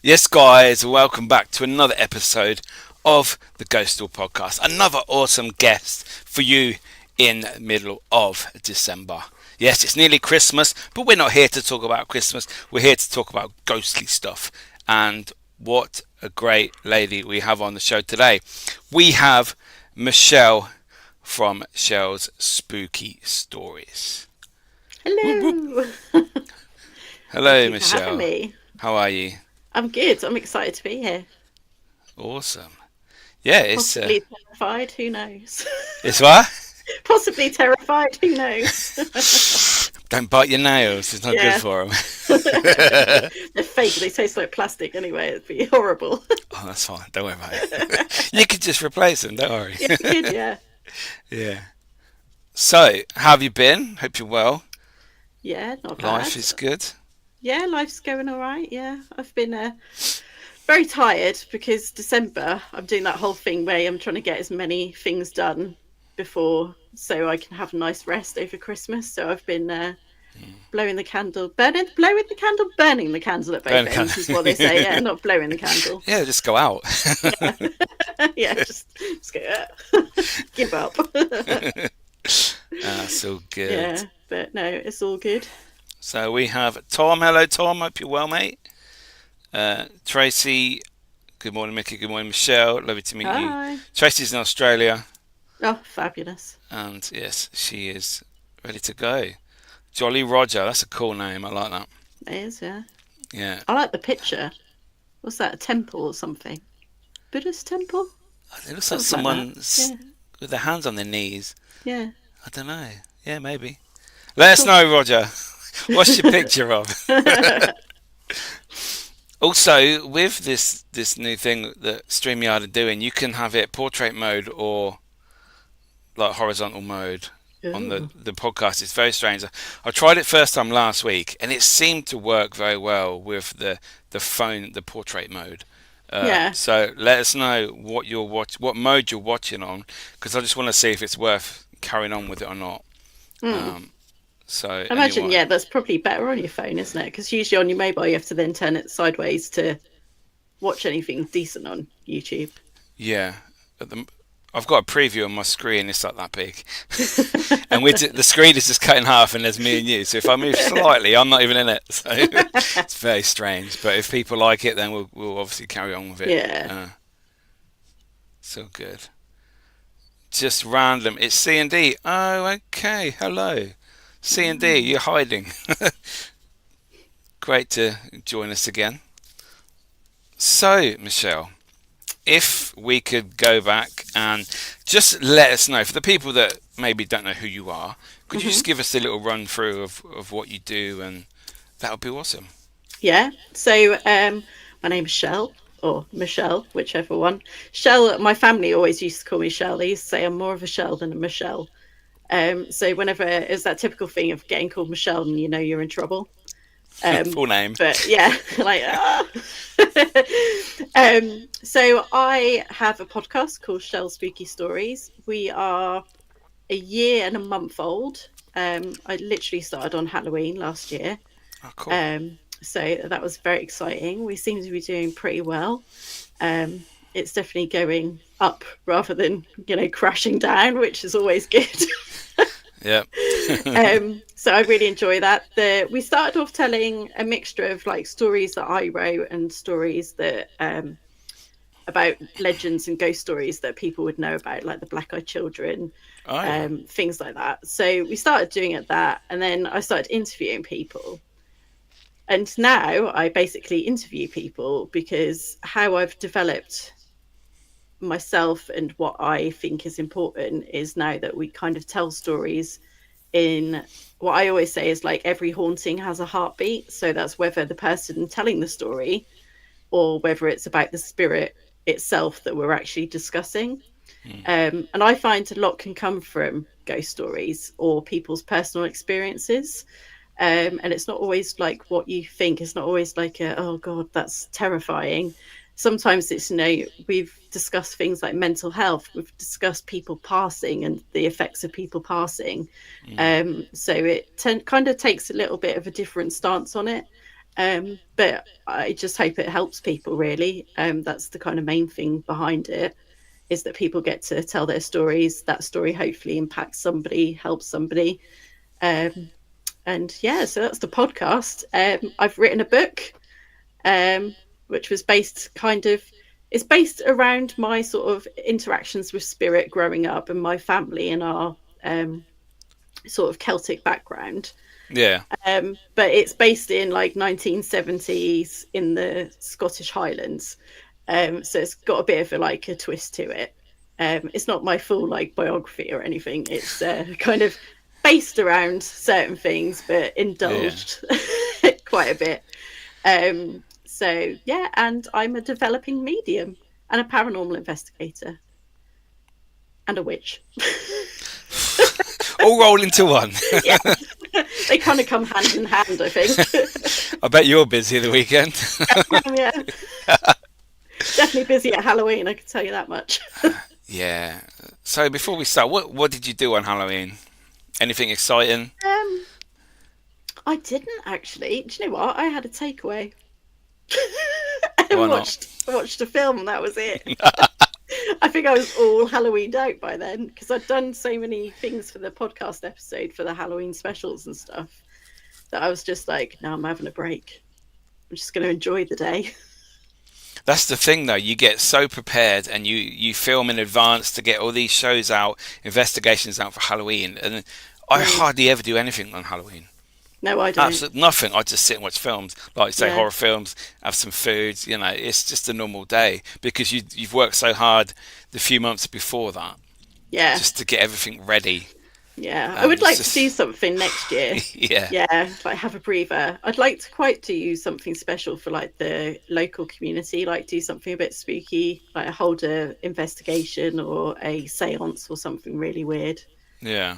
Yes, guys, welcome back to another episode of the Ghostoul Podcast. Another awesome guest for you in the middle of December. Yes, it's nearly Christmas, but we're not here to talk about Christmas. We're here to talk about ghostly stuff. And what a great lady we have on the show today. We have Michele from Michelle's Spooky Stories. Hello. Whoop, whoop. Hello, Thank you Michele. for having me. How are you? I'm good. I'm excited to be here. Awesome. Yeah, it's possibly terrified. Who knows? It's what? Possibly terrified. Who knows? Don't bite your nails. It's not good for them. They're fake. They taste like plastic anyway. It'd be horrible. Oh, that's fine. Don't worry about it. You could just replace them. Don't worry. Yeah, good, yeah. Yeah. So, how have you been? Hope you're well. Yeah, not bad. Life is good. Yeah, life's going all right. Yeah, I've been very tired because December, I'm doing that whole thing where I'm trying to get as many things done before so I can have a nice rest over Christmas. So I've been blowing the candle at both ends is what they say. Yeah, not blowing the candle. Yeah, just go out. Yeah, just go, give up. That's all good. Yeah, but no, it's all good. So we have Tom. Hello, Tom. Hope you're well, mate. Tracy. Good morning, Miki. Good morning, Michele. Lovely to meet you. Tracy's in Australia. Oh, fabulous. And yes, she is ready to go. Jolly Roger. That's a cool name. I like that. It is, yeah. Yeah. I like the picture. What's that, a temple or something? Buddhist temple? It looks like someone with their hands on their knees. Yeah. I don't know. Yeah, maybe. Let us know, Roger. What's your picture of? Also, with this new thing that StreamYard are doing, you can have it portrait mode or like horizontal mode on the podcast. It's very strange. I tried it first time last week, and it seemed to work very well with the phone, the portrait mode. So let us know what mode you're watching on, because I just want to see if it's worth carrying on with it or not. So I imagine, that's probably better on your phone, isn't it? Because usually on your mobile, you have to then turn it sideways to watch anything decent on YouTube. Yeah, I've got a preview on my screen. It's like that big, and the screen is just cut in half, and there's me and you. So if I move slightly, I'm not even in it. So it's very strange. But if people like it, then we'll obviously carry on with it. Yeah. So good. Just random. It's C&D. Oh, okay. Hello. C&D, you're hiding. Great to join us again. So, Michele, if we could go back and just let us know, for the people that maybe don't know who you are, could you just give us a little run through of what you do, and that would be awesome. Yeah. So, my name's Shell, or Michele, whichever one. Shell, my family always used to call me Shell. They used to say I'm more of a Shell than a Michele. So whenever it's that typical thing of getting called Michele and you know you're in trouble. Full name. But yeah, like so I have a podcast called Michelle's Spooky Stories. We are a year and a month old. I literally started on Halloween last year. Oh, cool. So that was very exciting. We seem to be doing pretty well. It's definitely going up rather than, crashing down, which is always good. Yeah. So I really enjoy that. We started off telling a mixture of like stories that I wrote and stories that about legends and ghost stories that people would know about, like the Black-Eyed Children, things like that. So we started doing it that, and then I started interviewing people. And now I basically interview people because how I've developed myself and what I think is important is now that we kind of tell stories in what I always say is like every haunting has a heartbeat. So that's whether the person telling the story or whether it's about the spirit itself that we're actually discussing. And I find a lot can come from ghost stories or people's personal experiences. And it's not always like what you think. It's not always like, oh God, that's terrifying. sometimes it's, we've discussed things like mental health, we've discussed people passing and the effects of people passing. So it kind of takes a little bit of a different stance on it. But I just hope it helps people, really. That's the kind of main thing behind it, is that people get to tell their stories. That story hopefully impacts somebody, helps somebody. And yeah, so that's the podcast. I've written a book, which was it's based around my sort of interactions with spirit growing up and my family and our sort of Celtic background. Yeah. But it's based in like 1970s in the Scottish Highlands. So it's got a bit of a twist to it. It's not my full biography or anything. It's kind of based around certain things, but indulged quite a bit. So yeah, and I'm a developing medium and a paranormal investigator and a witch. All roll into one. Yeah, they kind of come hand in hand, I think. I bet you're busy the weekend. Yeah, definitely busy at Halloween, I can tell you that much. Yeah. So before we start, what did you do on Halloween? Anything exciting? I didn't actually. Do you know what? I had a takeaway. Why watched a film, and that was it. I think I was all Halloweened out by then, because I'd done so many things for the podcast episode for the Halloween specials and stuff that I was just like, no, I'm having a break. I'm just going to enjoy the day. That's the thing, though. You get so prepared, and you film in advance to get all these shows out, investigations out for Halloween, and I hardly ever do anything on Halloween. No, I don't. Absolutely nothing. I just sit and watch films, like say horror films, have some food. It's just a normal day because you've worked so hard the few months before that. Yeah. Just to get everything ready. Yeah, I would like to do something next year. Yeah, have a breather. I'd like to do something special for the local community, do something a bit spooky, hold a investigation or a seance or something really weird. Yeah.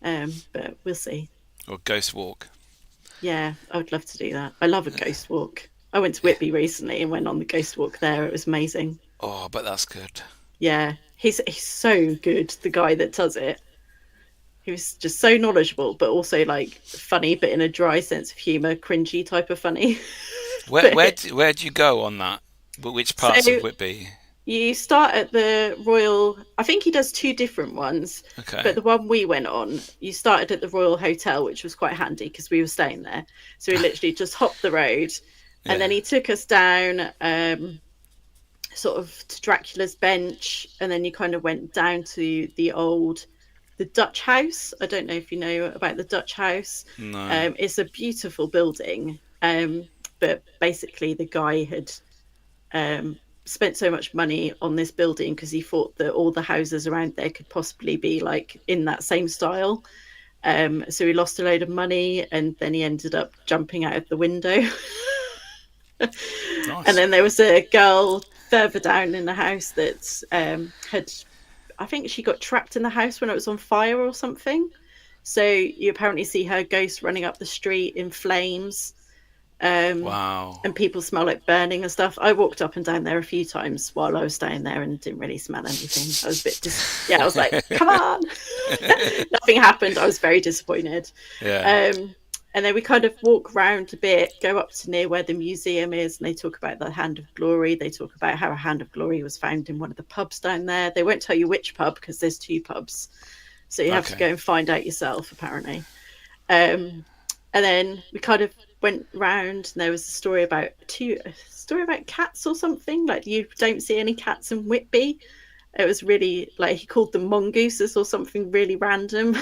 But we'll see. Or ghost walk. Yeah, I would love to do that. I love a ghost walk. I went to Whitby recently and went on the ghost walk there. It was amazing. Oh, but that's good. Yeah, he's so good, the guy that does it. He was just so knowledgeable, but also funny, but in a dry sense of humour, cringy type of funny. Where'd you go on that? Which parts of Whitby? You start at the Royal. I think he does two different ones. Okay. But the one we went on, you started at the Royal Hotel, which was quite handy because we were staying there. So we literally just hopped the road, and then he took us down, sort of to Dracula's Bench, and then you kind of went down to the Dutch House. I don't know if you know about the Dutch House. No. It's a beautiful building, but basically the guy had spent so much money on this building because he thought that all the houses around there could possibly be in that same style. So he lost a load of money, and then he ended up jumping out of the window. Nice. And then there was a girl further down in the house that I think she got trapped in the house when it was on fire or something. So you apparently see her ghost running up the street in flames. Wow. And people smell like burning and stuff. I walked up and down there a few times while I was staying there and didn't really smell anything. I was a bit I was like, come on. Nothing happened. I was very disappointed. Yeah. And then we kind of walk around a bit, go up to near where the museum is, and they talk about the Hand of Glory. They talk about how a Hand of Glory was found in one of the pubs down there. They won't tell you which pub because there's two pubs. So you have to go and find out yourself, apparently. And then we kind of went round, and there was a story about cats or something. You don't see any cats in Whitby. It was really he called them mongooses or something really random.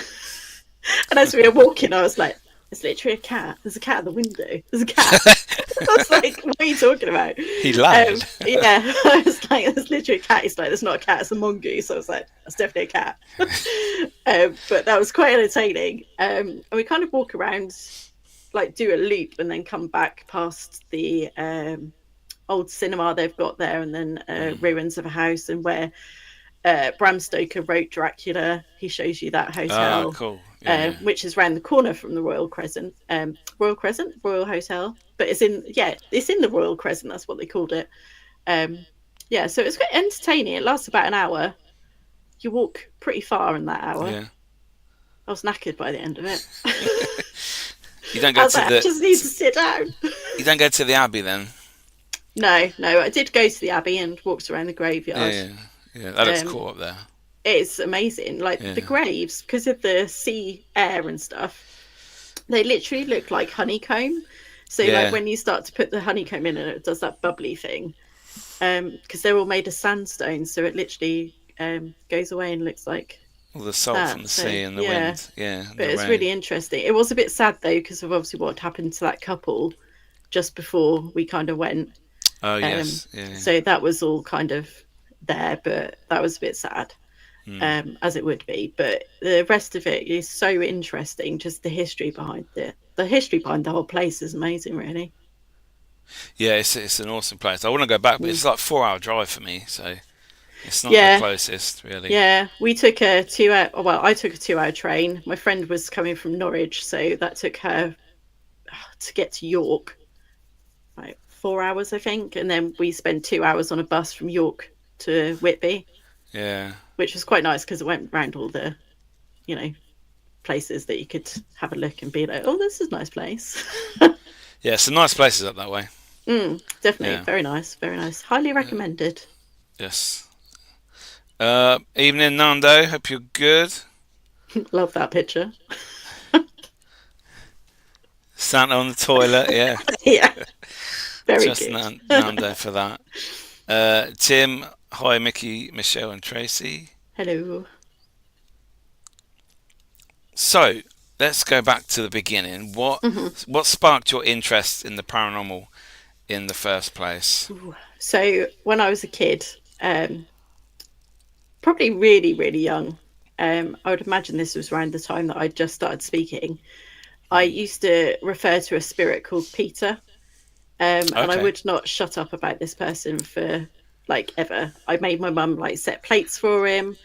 And as we were walking, I was like, there's literally a cat. There's a cat at the window. There's a cat. I was like, what are you talking about? He lied. Yeah, I was like, there's literally a cat. He's like, there's not a cat, it's a mongoose. So I was like, that's definitely a cat. But that was quite entertaining. And we kind of walk around, do a loop, and then come back past the old cinema they've got there, and then ruins of a house, and where Bram Stoker wrote Dracula. He shows you that hotel. Cool. Which is round the corner from the Royal Hotel, but it's in the Royal Crescent. That's what they called it. Yeah, so it was quite entertaining. It lasts about an hour. You walk pretty far in that hour. Yeah. I was knackered by the end of it. You don't I go was to like, I just need to sit down. You don't go to the Abbey then? No, I did go to the Abbey and walked around the graveyard. Yeah. That looks cool up there. It's amazing. Like the graves, because of the sea air and stuff, they literally look like honeycomb. So like when you start to put the honeycomb in and it does that bubbly thing, because they're all made of sandstone, so it literally goes away and looks like all the salt that. from the sea and the wind. Yeah, but it's rain. really interesting. It was a bit sad though, because of obviously what happened to that couple just before we kind of went. Oh yes, So that was all kind of there, but that was a bit sad, as it would be. But the rest of it is so interesting. Just the history behind it. The history behind the whole place is amazing, really. Yeah, it's an awesome place. I want to go back, but it's like a 4-hour drive for me, so it's not the closest, really. Yeah, we took a 2-hour. Well, I took a 2-hour train. My friend was coming from Norwich, so that took her to get to York, like 4 hours, I think, and then we spent 2 hours on a bus from York to Whitby. Yeah, which was quite nice because it went around all the, places that you could have a look and be like, oh, this is a nice place. yeah, some nice places up that way. Definitely, very nice, very nice. Highly recommended. Yes. Evening, Nando. Hope you're good. Love that picture. Santa on the toilet, yeah. Yeah. Very Just good. Nando for that. Tim, hi, Miki, Michelle, and Tracy. Hello. So let's go back to the beginning. What sparked your interest in the paranormal in the first place? So when I was a kid, probably really, really young, I would imagine this was around the time that I just started speaking. I used to refer to a spirit called Peter, and I would not shut up about this person for like ever. I made my mum like set plates for him.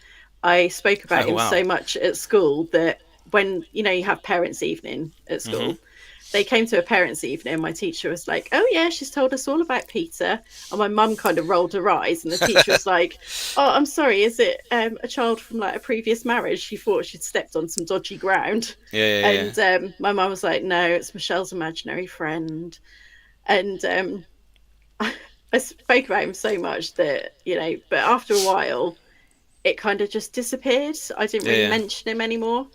I spoke about him so much at school that when you have parents' evening at school, they came to a parents' evening. My teacher was like, "Oh yeah, she's told us all about Peter," and my mum kind of rolled her eyes, and the teacher was like, "Oh, I'm sorry, is it a child from like a previous marriage? She thought she'd stepped on some dodgy ground." And my mum was like, "No, it's Michelle's imaginary friend," and I spoke about him so much that but after a while, it kind of just disappeared. I didn't really mention him anymore.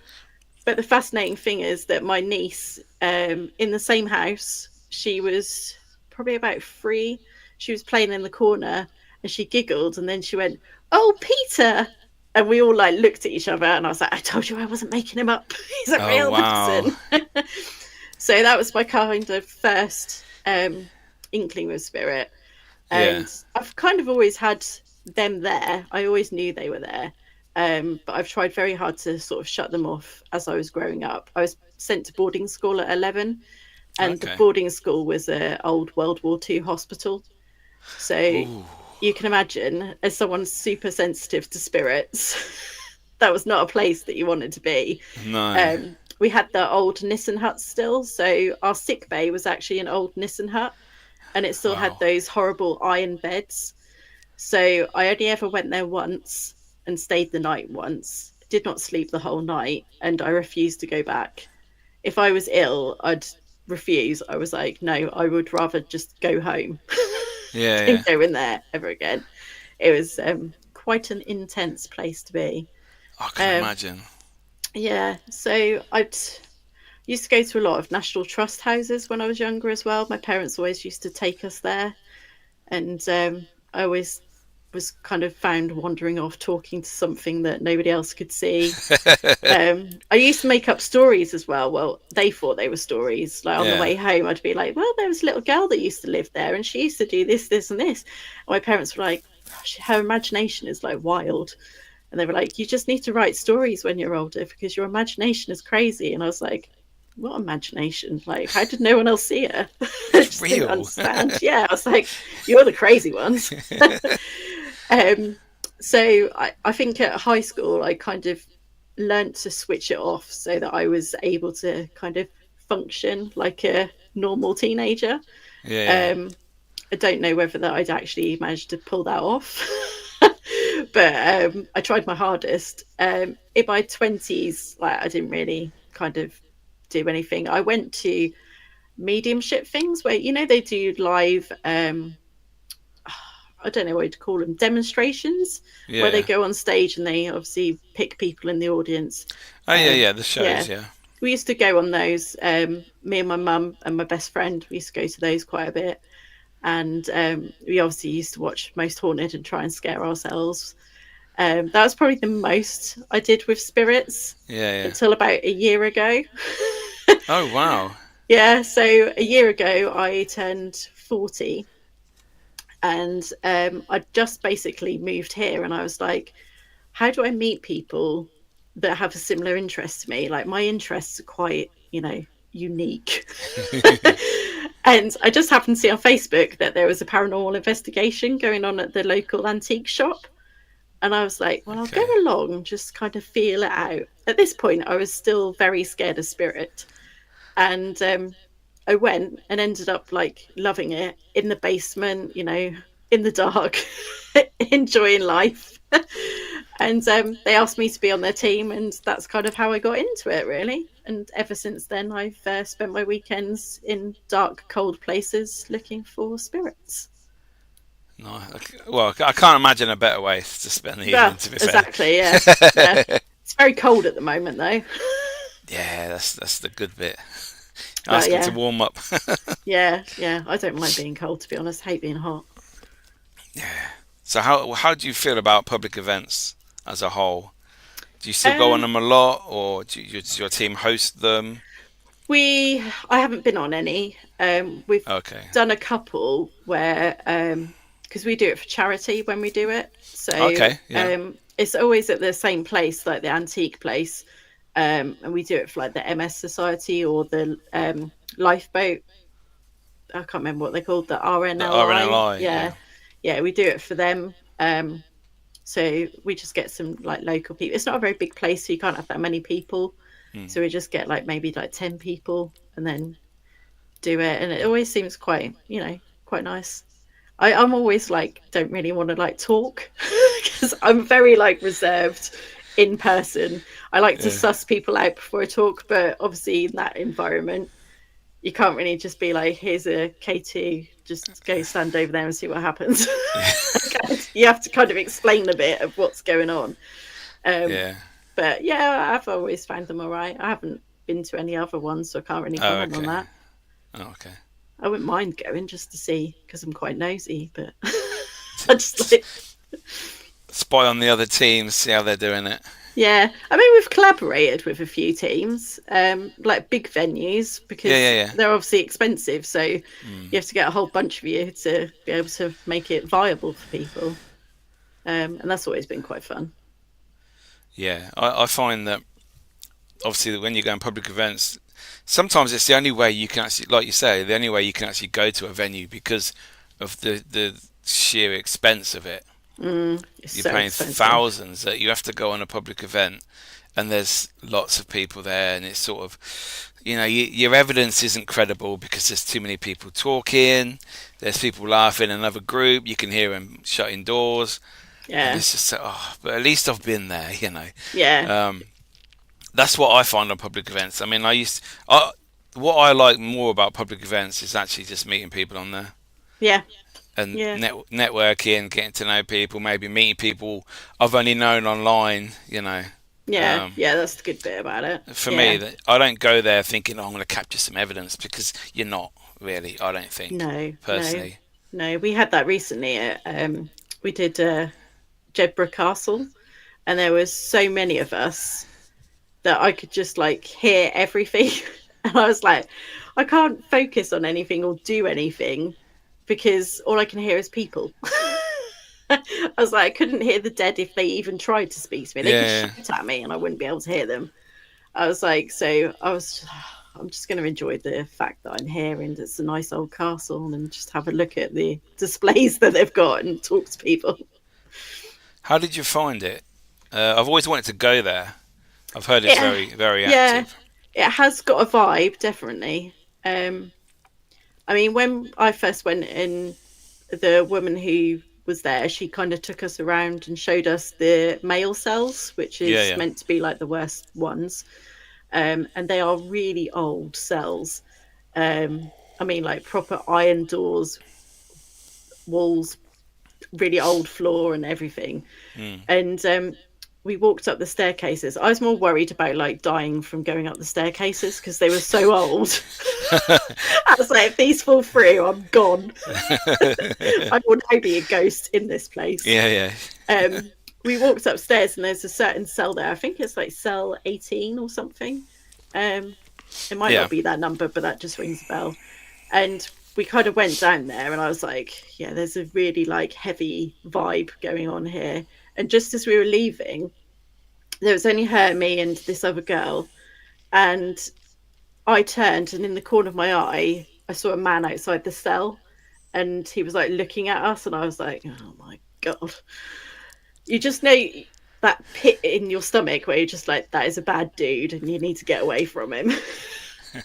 But the fascinating thing is that my niece, in the same house, she was probably about 3. She was playing in the corner and she giggled and then she went, "Oh, Peter." And we all like looked at each other and I was like, "I told you I wasn't making him up. He's a real person." So that was my kind of first inkling with spirit. And I've kind of always had them there. I always knew they were there. But I've tried very hard to sort of shut them off as I was growing up. I was sent to boarding school at 11, and the boarding school was an old World War II hospital. So you can imagine, as someone super sensitive to spirits, that was not a place that you wanted to be. No. We had the old Nissen hut still. So our sick bay was actually an old Nissen hut, and it still had those horrible iron beds. So I only ever went there once and stayed the night once, did not sleep the whole night, and I refused to go back. If I was ill, I'd refuse. I was like, no, I would rather just go home than go in there ever again. It was quite an intense place to be. I can imagine. Yeah, so I'd used to go to a lot of National Trust houses when I was younger as well. My parents always used to take us there, and I always was kind of found wandering off talking to something that nobody else could see. I used to make up stories as well. Well, they thought they were stories. Like on the way home, I'd be like, "Well, there was a little girl that used to live there and she used to do this, this and this." And my parents were like, "Her imagination is like wild." And they were like, "You just need to write stories when you're older because your imagination is crazy." And I was like, "What imagination? Like, how did no one else see her?" I just didn't understand. Yeah, I was like, "You're the crazy ones." So I think at high school, I kind of learnt to switch it off so that I was able to kind of function like a normal teenager. I don't know whether that I'd actually managed to pull that off. But I tried my hardest. In my 20s, like, I didn't really kind of do anything. I went to mediumship things where, you know, they do live, I don't know what to call them, demonstrations, where they Yeah. go on stage and they obviously pick people in the audience. Oh yeah, yeah. The shows. Yeah, Yeah. we used to go on those. Me and my mum and my best friend, we used to go to those quite a bit. And we obviously used to watch Most Haunted and try and scare ourselves. That was probably the most I did with spirits Yeah. Yeah. until about a year ago. Oh wow. Yeah, so a year ago I turned 40, and I just basically moved here, and I was like, how do I meet people that have a similar interest to me? Like, my interests are quite, you know, unique. And I just happened to see on Facebook that there was a paranormal investigation going on at the local antique shop. And I was like, well, I'll Okay. go along and just kind of feel it out. At this point, I was still very scared of spirit. And I went and ended up like loving it in the basement, you know, in the dark, enjoying life. And they asked me to be on their team, and that's kind of how I got into it, really. And ever since then, I've spent my weekends in dark, cold places looking for spirits. No. Well, I can't imagine a better way to spend the Yeah, evening. To be exactly. Yeah, yeah. fair. It's very cold at the moment, though. Yeah, that's the good bit. But Asking to yeah, warm up. yeah. I don't mind being cold, to be honest. I hate being hot. Yeah. So how do you feel about public events as a whole? Do you still go on Um, them a lot, or does your team host them? I haven't been on any. We've Okay. done a couple where, because we do it for charity when we do it. So Okay. Yeah. it's always at the same place, like the antique place. And we do it for like the MS Society or the lifeboat. I can't remember what they're called, the The RNLI. RNLI. Yeah. Yeah. Yeah, we do it for them. So we just get some like local people. It's not a very big place, so you can't have that many people. Hmm. So we just get like maybe like 10 people and then do it. And it always seems quite, you know, quite nice. I'm always like, don't really want to like talk because I'm very like reserved in person. I like to Yeah. suss people out before I talk, but obviously in that environment, you can't really just be like, here's a K2, just go stand over there and see what happens. Yeah. You have to kind of explain a bit of what's going on. Um, Yeah. but yeah, I've always found them all right. I haven't been to any other ones, so I can't really Oh, comment on okay. that. Oh, okay. I wouldn't mind going just to see because I'm quite nosy, but I just like, Spy on the other teams, see how they're doing it. yeah. I mean, we've collaborated with a few teams, like big venues, because Yeah. they're obviously expensive. So you Mm. have to get a whole bunch of you to be able to make it viable for people. And that's always been quite fun. Yeah. I find that obviously when you go in public events, sometimes it's the only way you can actually, like you say, the only way you can actually go to a venue because of the sheer expense of it. It's You're so paying expensive. thousands that you have to go on a public event, and there's lots of people there, and it's sort of, your evidence isn't credible because there's too many people talking. There's people laughing in another group. You can hear them shutting doors, and Yeah. it's just but at least I've been there. Yeah. Um, that's what I find on public events. I mean, what I like more about public events is actually just meeting people on there Yeah. and Yeah. networking, getting to know people, maybe meeting people I've only known online. Yeah. Um, Yeah. That's the good bit about it. for me, Yeah. that I don't go there thinking, I'm going to capture some evidence because you're not really. I don't think No. No. personally. No. We had that recently. We did Jedburgh Castle, and there was so many of us that I could just like hear everything. And I was like, I can't focus on anything or do anything because all I can hear is people. I was like, I couldn't hear the dead if they even tried to speak to me. They could Yeah, shout at me and I wouldn't be able to hear them. I was like, so I'm just going to enjoy the fact that I'm here and it's a nice old castle and just have a look at the displays that they've got and talk to people. how did you find it? I've always wanted to go there. I've heard it's Yeah, very, very yeah, active. it has got a vibe, definitely. I mean, when I first went in, the woman who was there, she kind of took us around and showed us the male cells, which is Yeah. meant to be like the worst ones. And they are really old cells. I mean, like proper iron doors, walls, really old floor, and everything. And we walked up the staircases. I was more worried about like dying from going up the staircases because they were so old. I was like, if these fall through, I'm gone. I will now be a ghost in this place. Yeah. We walked upstairs and there's a certain cell there. I think it's like cell 18 or something. It might not be that number, but that just rings a bell. And we kind of went down there and I was like, yeah, there's a really like heavy vibe going on here. And just as we were leaving, there was only her, me, and this other girl. And I turned, and in the corner of my eye, I saw a man outside the cell, and he was like looking at us, and I was like, oh my God. You just know that pit in your stomach where you're just like, that is a bad dude, and you need to get away from him.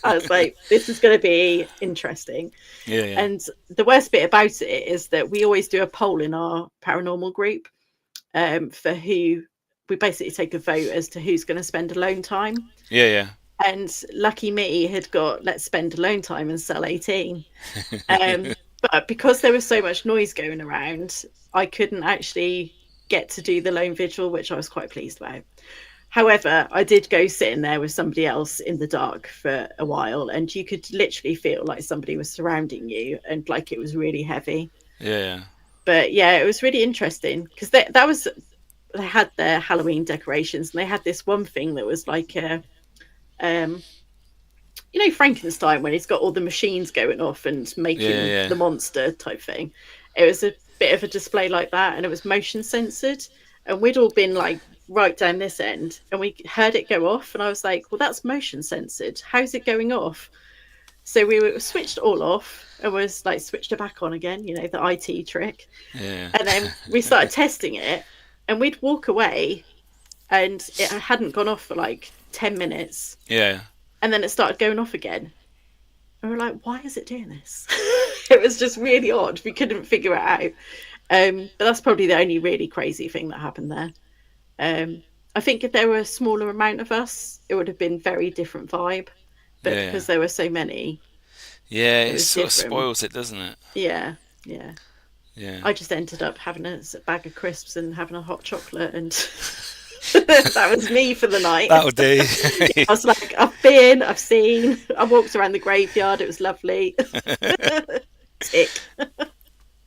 I was like, this is going to be interesting. Yeah. And the worst bit about it is that we always do a poll in our paranormal group for who we basically take a vote as to who's going to spend alone time. Yeah. And lucky me had got let's spend alone time in cell 18. But because there was so much noise going around, I couldn't actually get to do the lone vigil, which I was quite pleased about. However, I did go sit in there with somebody else in the dark for a while, and you could literally feel like somebody was surrounding you and like it was really heavy. Yeah. But yeah, it was really interesting because that was, they had their Halloween decorations and they had this one thing that was like a, you know, Frankenstein when he's got all the machines going off and making the monster type thing. It was a bit of a display like that, and it was motion censored. And we'd all been like right down this end, and we heard it go off, and I was like, well, that's motion censored. How's it going off? So we were switched all off and was like switched it back on again, you know, the IT trick. Yeah. And then we started testing it, and we'd walk away and it hadn't gone off for like 10 minutes. Yeah. And then it started going off again. And we're like, why is it doing this? It was just really odd. We couldn't figure it out. But that's probably the only really crazy thing that happened there. I think if there were a smaller amount of us, it would have been very different vibe. But because there were so many, it sort of spoils it, doesn't it? Yeah. I just ended up having a bag of crisps and having a hot chocolate, and that was me for the night. That'll do. I was like, I've been, I've seen, I walked around the graveyard. It was lovely. Tick.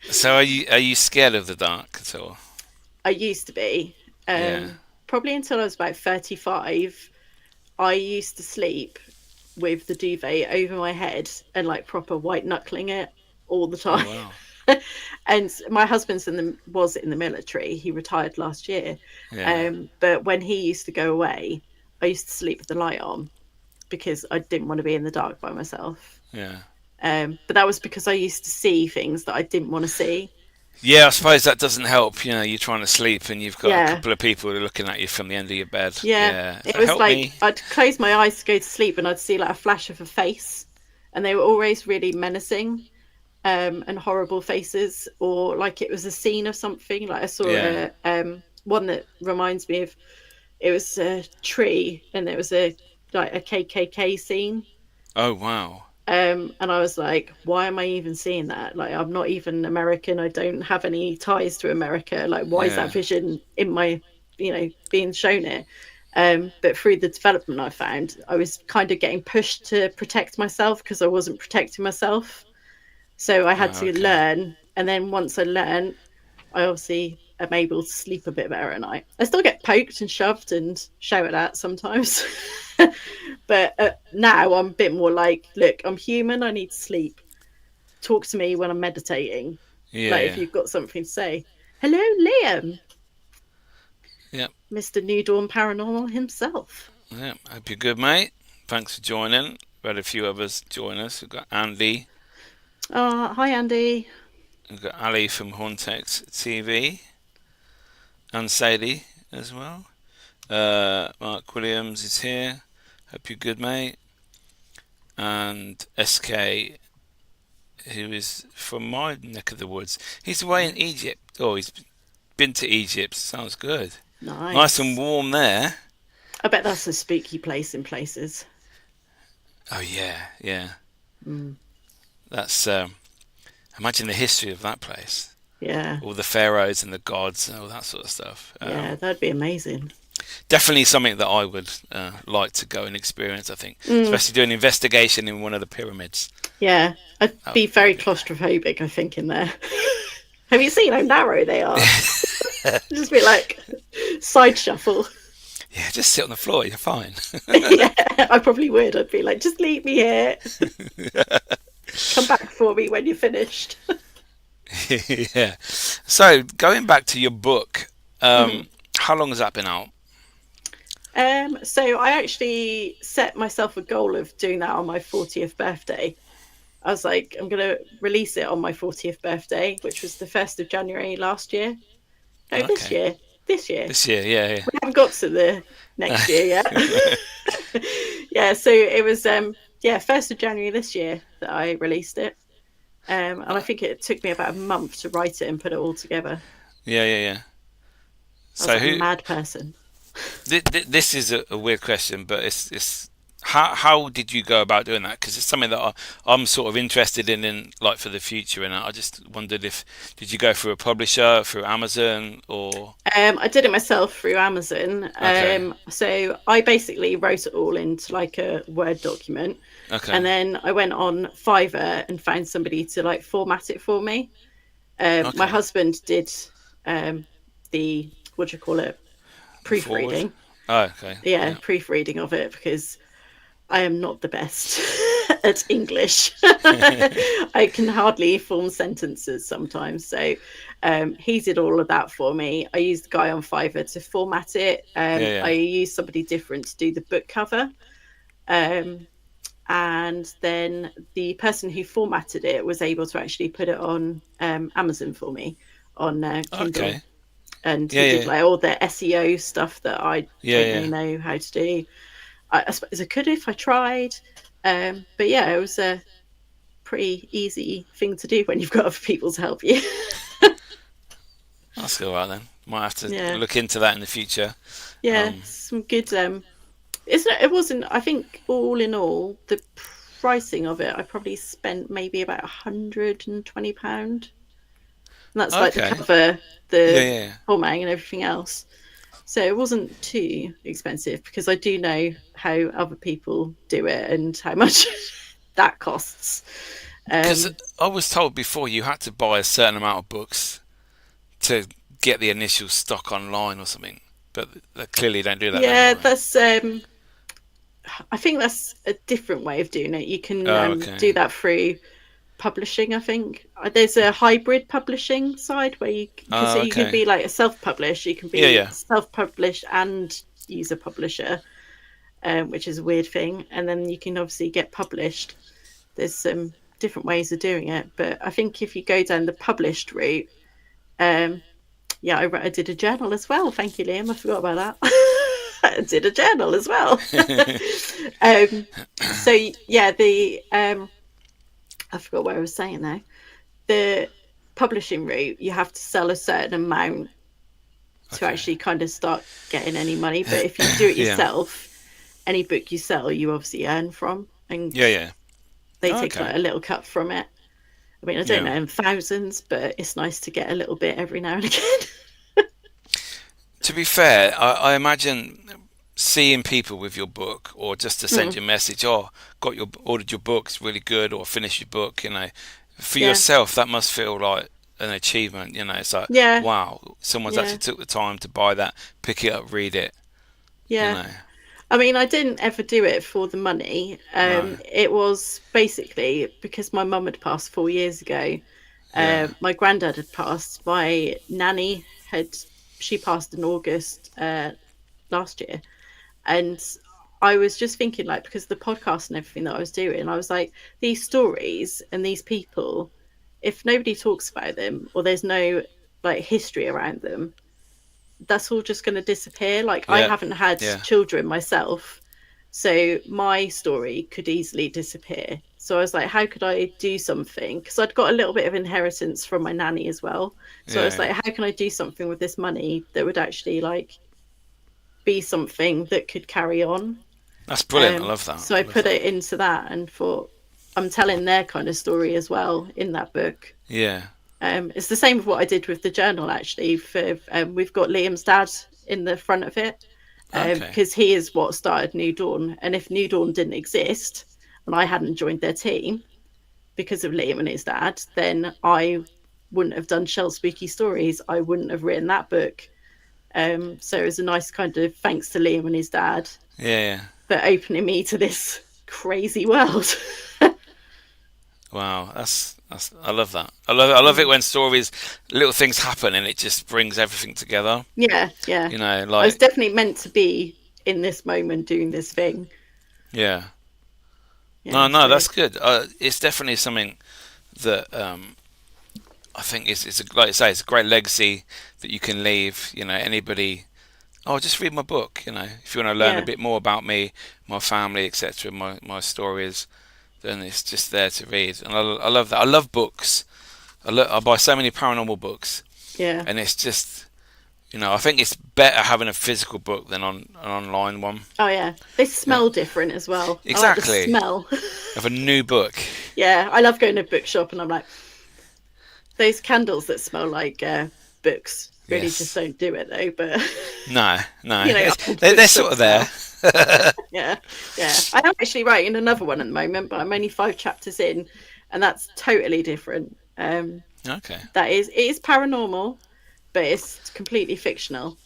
So are you scared of the dark at all? I used to be. Probably until I was about 35. I used to sleep with the duvet over my head and like proper white knuckling it all the time. Oh, wow. And my husband's was in the military. He retired last year. But when he used to go away, I used to sleep with the light on because I didn't want to be in the dark by myself. But that was because I used to see things that I didn't want to see. Yeah, I suppose that doesn't help. You know, you're trying to sleep and you've got a couple of people looking at you from the end of your bed. It was like I'd close my eyes to go to sleep and I'd see like a flash of a face, and they were always really menacing and horrible faces, or like it was a scene of something. Like I saw one that reminds me of, it was a tree and it was a KKK scene. Oh, wow. And I was like, why am I even seeing that? Like, I'm not even American. I don't have any ties to America. Like, why is that vision in my, being shown it? But through the development I found, I was kind of getting pushed to protect myself because I wasn't protecting myself. So I had to learn. And then once I learned, I obviously am able to sleep a bit better at night. I still get poked and shoved and shouted at sometimes. But now I'm a bit more like, look, I'm human. I need to sleep. Talk to me when I'm meditating. If you've got something to say. Hello, Liam. Yep. Mr. New Dawn Paranormal himself. Yep. Hope you're good, mate. Thanks for joining. We've had a few others join us. We've got Andy. Hi, Andy. We've got Ali from Hauntex TV. And Sadie as well. Mark Williams is here. Hope you're good, mate. And SK who is from my neck of the woods. He's away in Egypt. Oh, he's been to Egypt. Sounds good. Nice and Nice. warm there. I bet that's a spooky place in places. Oh yeah, yeah. Mm. That's imagine the history of that place. Yeah. All the pharaohs and the gods and all that sort of stuff. Yeah, that'd be amazing. Definitely something that I would like to go and experience. I think, Mm. especially doing an investigation in one of the pyramids. Yeah, I'd be very claustrophobic, I think, in there. Have you seen how narrow they are? Just be like side shuffle. Yeah, just sit on the floor. You're fine. Yeah, I probably would. I'd be like, just leave me here. Come back for me when you're finished. Yeah. So going back to your book, Mhm. how long has that been out? So I actually set myself a goal of doing that on my 40th birthday. I was like, I'm going to release it on my 40th birthday, which was the 1st of January last year. No, this Okay. year. This year. This year, yeah, We haven't got to the next year yet. yeah. Yeah, so it was 1st of January this year that I released it. And I think it took me about a month to write it and put it all together. Yeah, yeah, yeah. I was So like a who? mad person. This is a weird question, but it's how did you go about doing that? Because it's something that I'm sort of interested in like for the future, and I just wondered if did you go through a publisher, through Amazon, or I did it myself through Amazon. okay, So I basically wrote it all into like a Word document. okay, And then I went on Fiverr and found somebody to like format it for me. My okay. husband did the, what do you call it? Forward. Proofreading. Oh, okay, Yeah, yeah. proofreading of it because I am not the best at English. I can hardly form sentences sometimes. So he did all of that for me. I used the guy on Fiverr to format it. Yeah, I yeah. used somebody different to do the book cover. Um, and then the person who formatted it was able to actually put it on Amazon for me on Kindle. Okay. And Yeah, he did yeah, like all the SEO stuff that I yeah, don't really yeah. know how to do. I suppose I could if I tried. But yeah, it was a pretty easy thing to do when you've got other people to help you. That's all right then. Might have to Yeah. look into that in the future. Yeah, Um, some good it wasn't, I think all in all, the pricing of it, I probably spent maybe about £120. And that's like the okay. cover, Yeah, the yeah. formatting and everything else. So it wasn't too expensive because I do know how other people do it and how much that costs. Because Um, I was told before you had to buy a certain amount of books to get the initial stock online or something, but they clearly don't do that yeah, anymore. that's I think that's a different way of doing it. You can Oh, okay. do that through publishing, I think. There's a hybrid publishing side where you can, so Oh, you can okay. be like a self-publish, you can Yeah, be yeah. self-published and use a publisher, which is a weird thing. And then you can obviously get published. There's some different ways of doing it, but I think if you go down the published route, um, yeah, I did a journal as well. Thank you, Liam. I forgot about that. I did a journal as well. um, so yeah, the I forgot what I was saying now. The publishing route, you have to sell a certain amount to Okay. actually kind of start getting any money. But if you do it Yeah. yourself, any book you sell, you obviously earn from, and Yeah, yeah. they Oh, take okay. like a little cut from it. I mean, I don't Yeah. know in thousands, but it's nice to get a little bit every now and again. To be fair, I imagine seeing people with your book, or just to send Mm, you a message, oh, got your ordered your book, it's really good, or finished your book. For yeah, yourself, that must feel like an achievement. It's like, yeah, wow, someone's yeah, actually took the time to buy that, pick it up, read it. You yeah. know, I mean, I didn't ever do it for the money. no, It was basically because my mum had passed 4 years ago. yeah, My granddad had passed. My nanny she passed in August last year. And I was just thinking, like, because of the podcast and everything that I was doing, I was like, these stories and these people, if nobody talks about them or there's no like history around them, that's all just going to disappear. Like, I yeah, haven't had yeah, children myself, so my story could easily disappear. So I was like, how could I do something? Because I'd got a little bit of inheritance from my nanny as well. So I was like, how can I do something with this money that would actually like be something that could carry on? That's brilliant. I love that. So I put it into that and thought, I'm telling their kind of story as well in that book. Yeah. It's the same with what I did with the journal, actually. We've got Liam's dad in the front of it, because he is what started New Dawn. And if New Dawn didn't exist and I hadn't joined their team because of Liam and his dad, then I wouldn't have done Shell Spooky Stories. I wouldn't have written that book. So it was a nice kind of thanks to Liam and his dad. Yeah. For opening me to this crazy world. Wow, that's I love that. I love it when stories, little things happen and it just brings everything together. Yeah. You know, like I was definitely meant to be in this moment doing this thing. Yeah. No, so that's good. It's definitely something that I think it's like I say, it's a great legacy that you can leave. You know, anybody. Oh, just read my book. You know, if you want to learn a bit more about me, my family, etc., my stories, then it's just there to read. And I love that. I love books. I buy so many paranormal books. Yeah. And it's just, you know, I think it's better having a physical book than an online one. Oh yeah, they smell different as well. Exactly. I like the smell of a new book. Yeah, I love going to a bookshop and I'm like, those candles that smell like books really just don't do it though. But no, you know, they're sort of there. yeah. I am actually writing another one at the moment, but I'm only 5 chapters in, and that's totally different. Okay. It is paranormal, but it's completely fictional.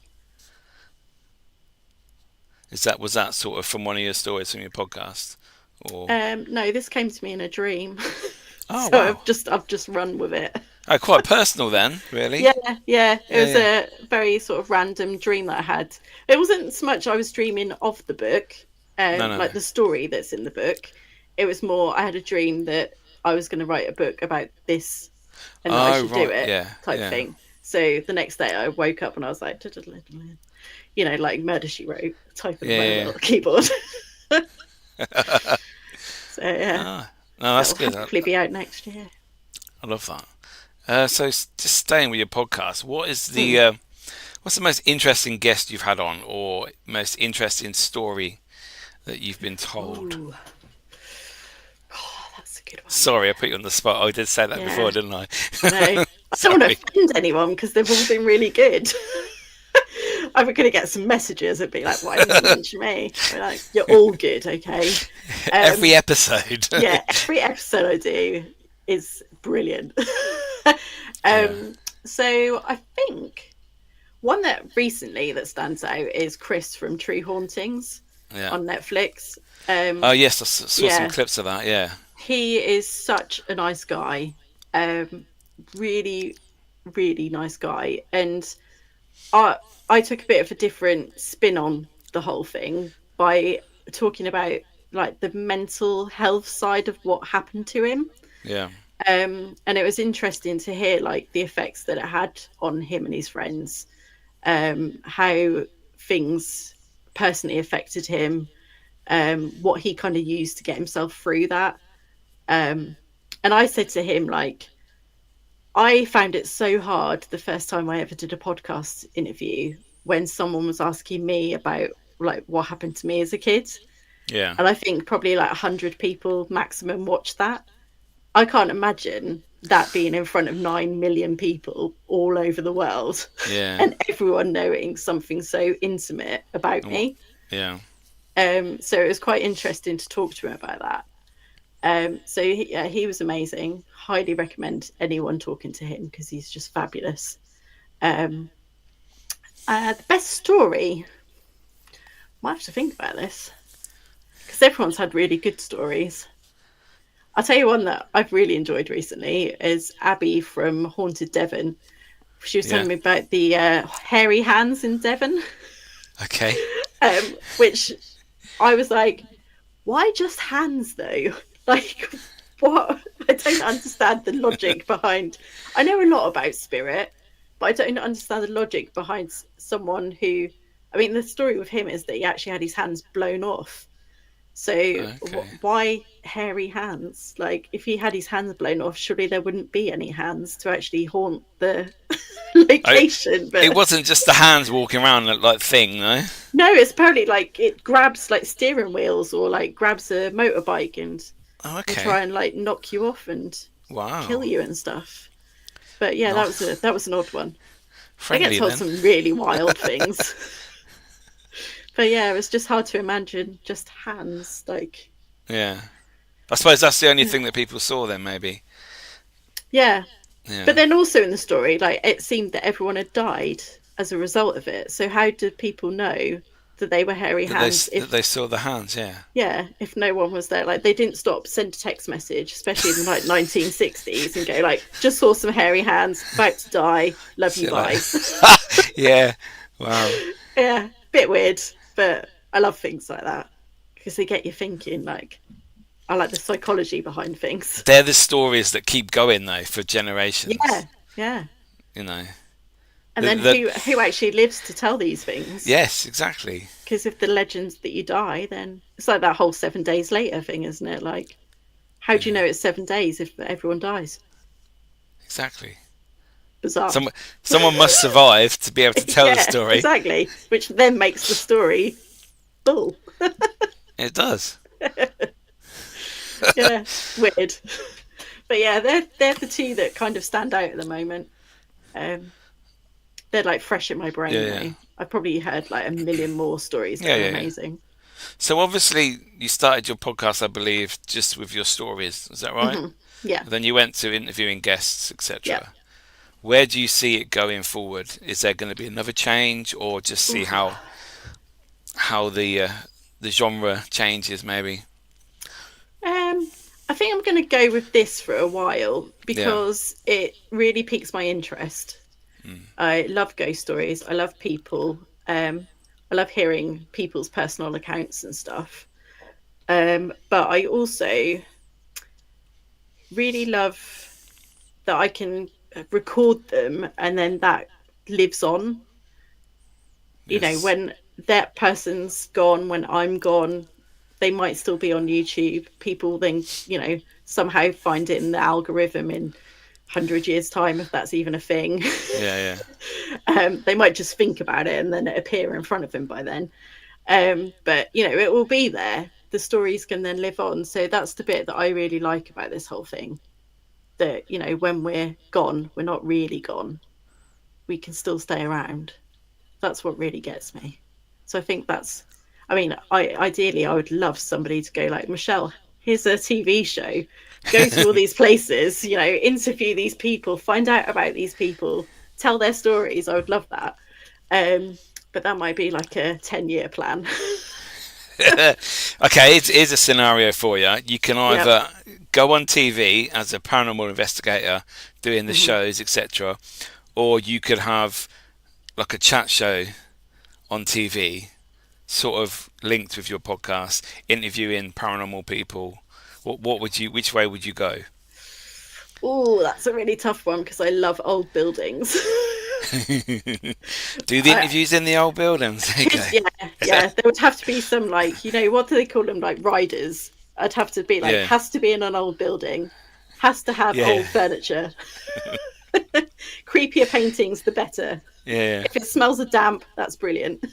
Was that sort of from one of your stories from your podcast, or? No, this came to me in a dream. Oh, so wow. I've just run with it. Oh, quite personal then, really. Yeah. It was a very sort of random dream that I had. It wasn't so much I was dreaming of the book, like the story that's in the book. It was more I had a dream that I was going to write a book about this, and that I should do it, type thing. So the next day I woke up and I was like, you know, like Murder She Wrote, typing on my little keyboard. So yeah. No, that's good. Hopefully be out next year. I love that. So just staying with your podcast, what is the what's the most interesting guest you've had on, or most interesting story that you've been told? Ooh. Oh, that's a good one. Sorry, I put you on the spot. I did say that before, didn't I? No, I don't want to offend anyone because they've all been really good. I'm going to get some messages and be like, why didn't you mention me? I'm like, you're all good, okay? Every episode. Every episode I do is brilliant. So I think one that recently that stands out is Chris from True Hauntings on Netflix. Oh yes, I saw some clips of that. Yeah, he is such a nice guy. Really, really nice guy, and I took a bit of a different spin on the whole thing by talking about like the mental health side of what happened to him. Yeah. And it was interesting to hear like the effects that it had on him and his friends, how things personally affected him, what he kind of used to get himself through that. And I said to him, like, I found it so hard the first time I ever did a podcast interview when someone was asking me about like what happened to me as a kid. Yeah. And I think probably like 100 people maximum watched that. I can't imagine that being in front of 9 million people all over the world. Yeah. And everyone knowing something so intimate about me. Yeah. So it was quite interesting to talk to him about that. So he was amazing. Highly recommend anyone talking to him because he's just fabulous. The best story, might have to think about this because everyone's had really good stories. I'll tell you one that I've really enjoyed recently is Abby from Haunted Devon. She was telling me about the hairy hands in Devon. Okay. Which I was like, why just hands though? Like, what? I don't understand the logic behind. I know a lot about spirit, but I don't understand the logic behind someone who. I mean, the story with him is that he actually had his hands blown off. So why hairy hands. Like, if he had his hands blown off, surely there wouldn't be any hands to actually haunt the location. But it wasn't just the hands walking around like thing, no? no, it's apparently like it grabs like steering wheels or like grabs a motorbike and will try and like knock you off and kill you and stuff. But yeah, that was an odd one. Friendly, I get told some really wild things. But yeah, it's just hard to imagine just hands. Like, yeah, I suppose that's the only thing that people saw then, maybe. Yeah. But then also in the story, like, it seemed that everyone had died as a result of it. So how did people know that they were hairy hands? That they saw the hands, yeah. Yeah, if no one was there. Like, they didn't stop, send a text message, especially in like 1960s, and go like, just saw some hairy hands, about to die, love you, bye. Yeah, wow. Yeah, bit weird, but I love things like that because they get you thinking. Like, I like the psychology behind things. They're the stories that keep going though for generations. Yeah. You know. And then who actually lives to tell these things? Yes, exactly. Because if the legend's that you die, then it's like that whole 7 days later thing, isn't it? Like, how do you know it's 7 days if everyone dies? Exactly. Bizarre. Someone must survive to be able to tell the story. Exactly. Which then makes the story full. It does. Yeah, weird. But yeah, they're the two that kind of stand out at the moment. They're like fresh in my brain. Yeah. I've probably heard like a million more stories that are amazing. So obviously you started your podcast, I believe, just with your stories. Is that right? Mm-hmm. Yeah. Then you went to interviewing guests, etc. Yeah. Where do you see it going forward? Is there going to be another change, or just see how the genre changes, maybe? I think I'm going to go with this for a while because it really piques my interest. I love ghost stories. I love people. I love hearing people's personal accounts and stuff. But I also really love that I can record them and then that lives on. You know, when that person's gone, when I'm gone, they might still be on YouTube. People then, you know, somehow find it in the algorithm in 100 years' time, if that's even a thing. Yeah. They might just think about it and then it appear in front of them by then. But, you know, it will be there. The stories can then live on. So that's the bit that I really like about this whole thing. That, you know, when we're gone, we're not really gone. We can still stay around. That's what really gets me. So I think that's, I mean, ideally, I would love somebody to go like, Michelle, here's a TV show. Go to all these places, you know, interview these people, find out about these people, tell their stories. I would love that. But that might be like a 10-year plan. Okay, here's a scenario for you. You can either go on TV as a paranormal investigator doing the shows, etc., or you could have like a chat show on TV, sort of linked with your podcast, interviewing paranormal people. Which way would you go? Oh, that's a really tough one because I love old buildings. Do the interviews in the old buildings? Yeah. There would have to be some, like, you know, what do they call them? Like riders. I'd have to be like, has to be in an old building, has to have old furniture. Creepier paintings, the better. Yeah. If it smells of damp, that's brilliant.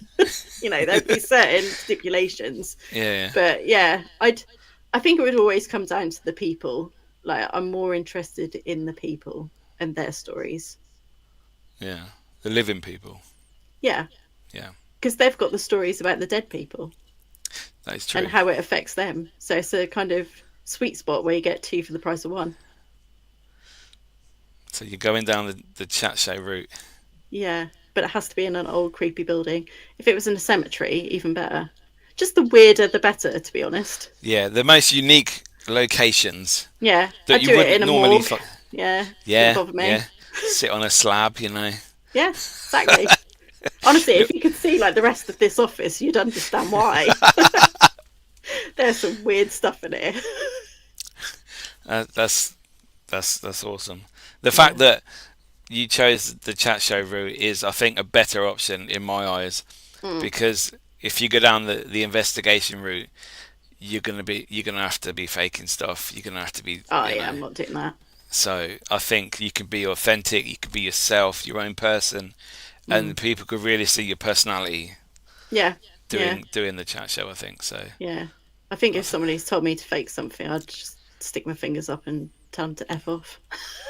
You know, there'd be certain stipulations. Yeah. But yeah, I think it would always come down to the people. Like, I'm more interested in the people and their stories. Yeah, the living people. Yeah. Because they've got the stories about the dead people. That is true. And how it affects them. So it's a kind of sweet spot where you get two for the price of one. So you're going down the chat show route. Yeah, but it has to be in an old creepy building. If it was in a cemetery, even better. Just the weirder, the better, to be honest. Yeah, the most unique locations. Yeah, I'd do it in a morgue. Yeah, bother me. Yeah. Sit on a slab, you know. Yeah, exactly. Honestly, if you could see like the rest of this office, you'd understand why. There's some weird stuff in here. That's awesome. The fact that you chose the chat show route is, I think, a better option in my eyes, because if you go down the investigation route, you're gonna have to be faking stuff. You're gonna have to be, Oh yeah, I'm not doing that. So I think you can be authentic. You can be yourself, your own person, and Mm. people could really see your personality Yeah, yeah, doing the chat show. I think so. yeah. I think I if th- somebody's told me to fake something, I'd just stick my fingers up and tell them to F off.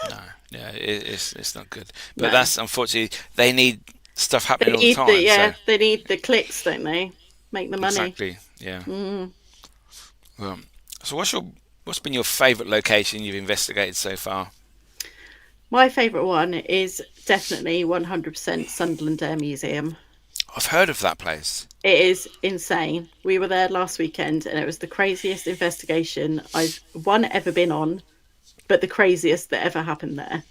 no, yeah, it's not good. But No. that's unfortunately they need stuff They happening all the need the time. So they need the clicks, don't they? Make the money. exactly, yeah. Mm. Well, so what's been your favourite location you've investigated so far? My favourite one is definitely 100% Sunderland Air Museum. I've heard of that place. It is insane. We were there last weekend and it was the craziest investigation I've ever been on, but the craziest that ever happened there.